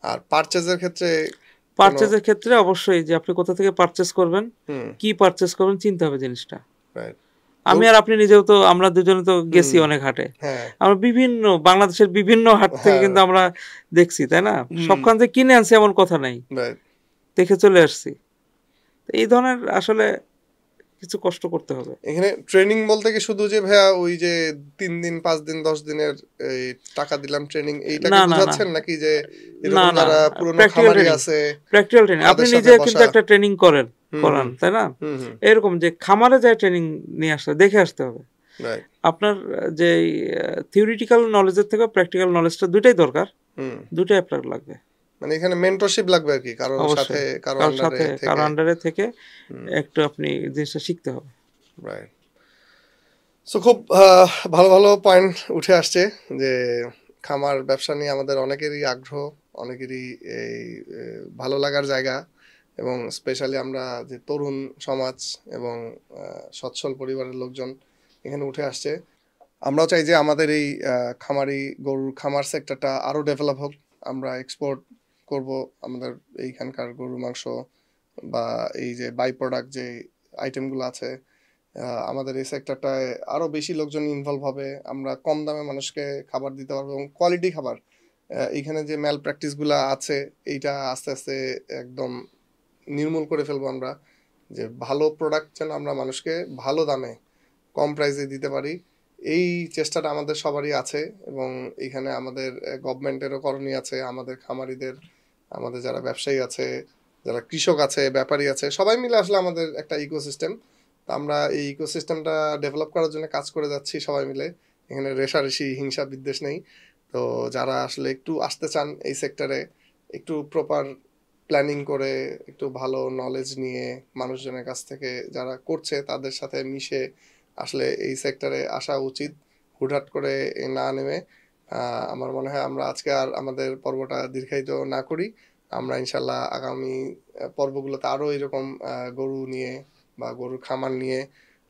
আর পারচেজের ক্ষেত্রে পারচেজের ক্ষেত্রে অবশ্যই যে আপনি কোথা থেকে পারচেজ করবেন, কি পারচেজ করবেন চিনতে হবে জিনিসটা। রাইট। আমি আর আপনি নিজেও তো, আমরা দুজনে তো গেছি অনেক হাটে। হ্যাঁ, আমরা বিভিন্ন বাংলাদেশের বিভিন্ন হাট থেকে কিন্তু আমরা দেখছি, তাই না? সবখান থেকে কিনে আনছি এমন কথা নাই, রাইট। দেখে চলে আসছি। তো এই ধরনের আসলে কিছু কষ্ট করতে হবে। এখানে ট্রেনিং বলতে কি শুধু যে ভাইয়া ওই যে 3 দিন 5 দিন 10 দিনের এই টাকা দিলাম ট্রেনিং এইটাকে না, না, না। বুঝাচ্ছেন, নাকি যে না, এরকম না। যারা পুরনো প্র্যাকটিক্যাল খামারি ট্রেনিং। আছে প্র্যাকটিক্যাল ট্রেনিং। আপনি তাদের নিজে সাথে কিন্তু বসা? একটা ট্রেনিং করান, তাই না? এরকম যে খামারে যায় ট্রেনিং নিয়ে আসতে, দেখে আসতে হবে। রাইট। আপনার যে থিওরিটিক্যাল নলেজের থেকে প্র্যাকটিক্যাল নলেজটা দুইটাই দরকার। দুইটাই আপনার লাগবে। মানে এখানে মেন্টরশিপ লাগবে আর কি, কারোর সাথে, অবশ্যই। কারো কারোর আন্ডারে সাথে, থেকে। কারো আন্ডারে থেকে একটু আপনি জিনিসটা শিখতে হবে। রাইট। সো খুব ভালো ভালো পয়েন্ট উঠে আসছে যে খামার ব্যবসা নিয়ে আমাদের অনেকেরই আগ্রহ, অনেকেরই এই ভালো লাগার জায়গা, এবং স্পেশালি আমরা যে তরুণ সমাজ এবং সচ্ছল পরিবারের লোকজন এখানে উঠে আসছে। আমরাও চাই যে আমাদের এই খামারি গরুর খামার সেক্টরটা আরও ডেভেলপ হোক, আমরা এক্সপোর্ট করব আমাদের এইখানকার গরুর মাংস বা এই যে বাই প্রোডাক্ট যে আইটেমগুলো আছে, আমাদের এই সেক্টরটায় আরও বেশি লোকজন ইনভলভ হবে, আমরা কম দামে মানুষকে খাবার দিতে পারবো এবং কোয়ালিটি খাবার। এইখানে যে ম্যাল প্র্যাকটিসগুলো আছে এইটা আস্তে আস্তে একদম নির্মূল করে ফেলবো আমরা, যে ভালো প্রোডাক্ট যেন আমরা মানুষকে ভালো দামে কম প্রাইসে দিতে পারি। এই চেষ্টাটা আমাদের সবারই আছে এবং এখানে আমাদের গভর্নমেন্টেরও করণীয় আছে, আমাদের খামারিদের, আমাদের যারা ব্যবসায়ী আছে, যারা কৃষক আছে, ব্যাপারী আছে, সবাই মিলে আসলে আমাদের একটা ইকোসিস্টেম। আমরা এই ইকোসিস্টেমটা ডেভেলপ করার জন্য কাজ করে যাচ্ছি সবাই মিলে। এখানে রেষারেষি হিংসা বিদ্বেষ নেই। তো যারা আসলে একটু আসতে চান এই সেক্টরে, একটু প্রপার প্ল্যানিং করে, একটু ভালো নলেজ নিয়ে মানুষজনের কাছ থেকে যারা করছে তাদের সাথে মিশে আসলে এই সেক্টরে আসা উচিত, হুটহাট করে না নেমে। আমার মনে হয় আমরা আজকে আর আমাদের পর্বটা দীর্ঘায়িত না করি। আমরা ইনশাল্লাহ আগামী পর্বগুলোতে আরও এরকম গরু নিয়ে বা গরুর খামার নিয়ে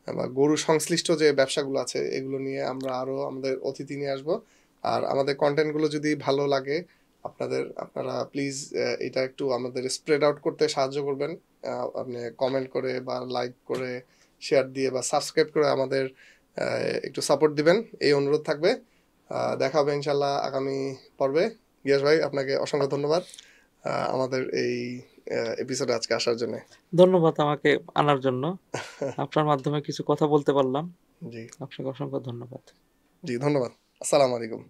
বা গরু সংশ্লিষ্ট যে ব্যবসাগুলো আছে এগুলো নিয়ে আমরা আরও আমাদের অতিথি নিয়ে আসবো। আর আমাদের কন্টেন্টগুলো যদি ভালো লাগে আপনারা প্লিজ এটা একটু আমাদের স্প্রেড আউট করতে সাহায্য করবেন। আপনি কমেন্ট করে বা লাইক করে শেয়ার দিয়ে বা সাবস্ক্রাইব করে আমাদের একটু সাপোর্ট দিবেন, এই অনুরোধ থাকবে। দেখা হবে ইনশাল্লাহ আগামী পর্বে। গিয়াস ভাই, আপনাকে অসংখ্য ধন্যবাদ আমাদের এই এপিসোডে আজকে আসার জন্য। ধন্যবাদ আমাকে আনার জন্য। আপনার মাধ্যমে কিছু কথা বলতে পারলাম। জি, আপনাকে অসংখ্য ধন্যবাদ। জি ধন্যবাদ। আসসালামু আলাইকুম।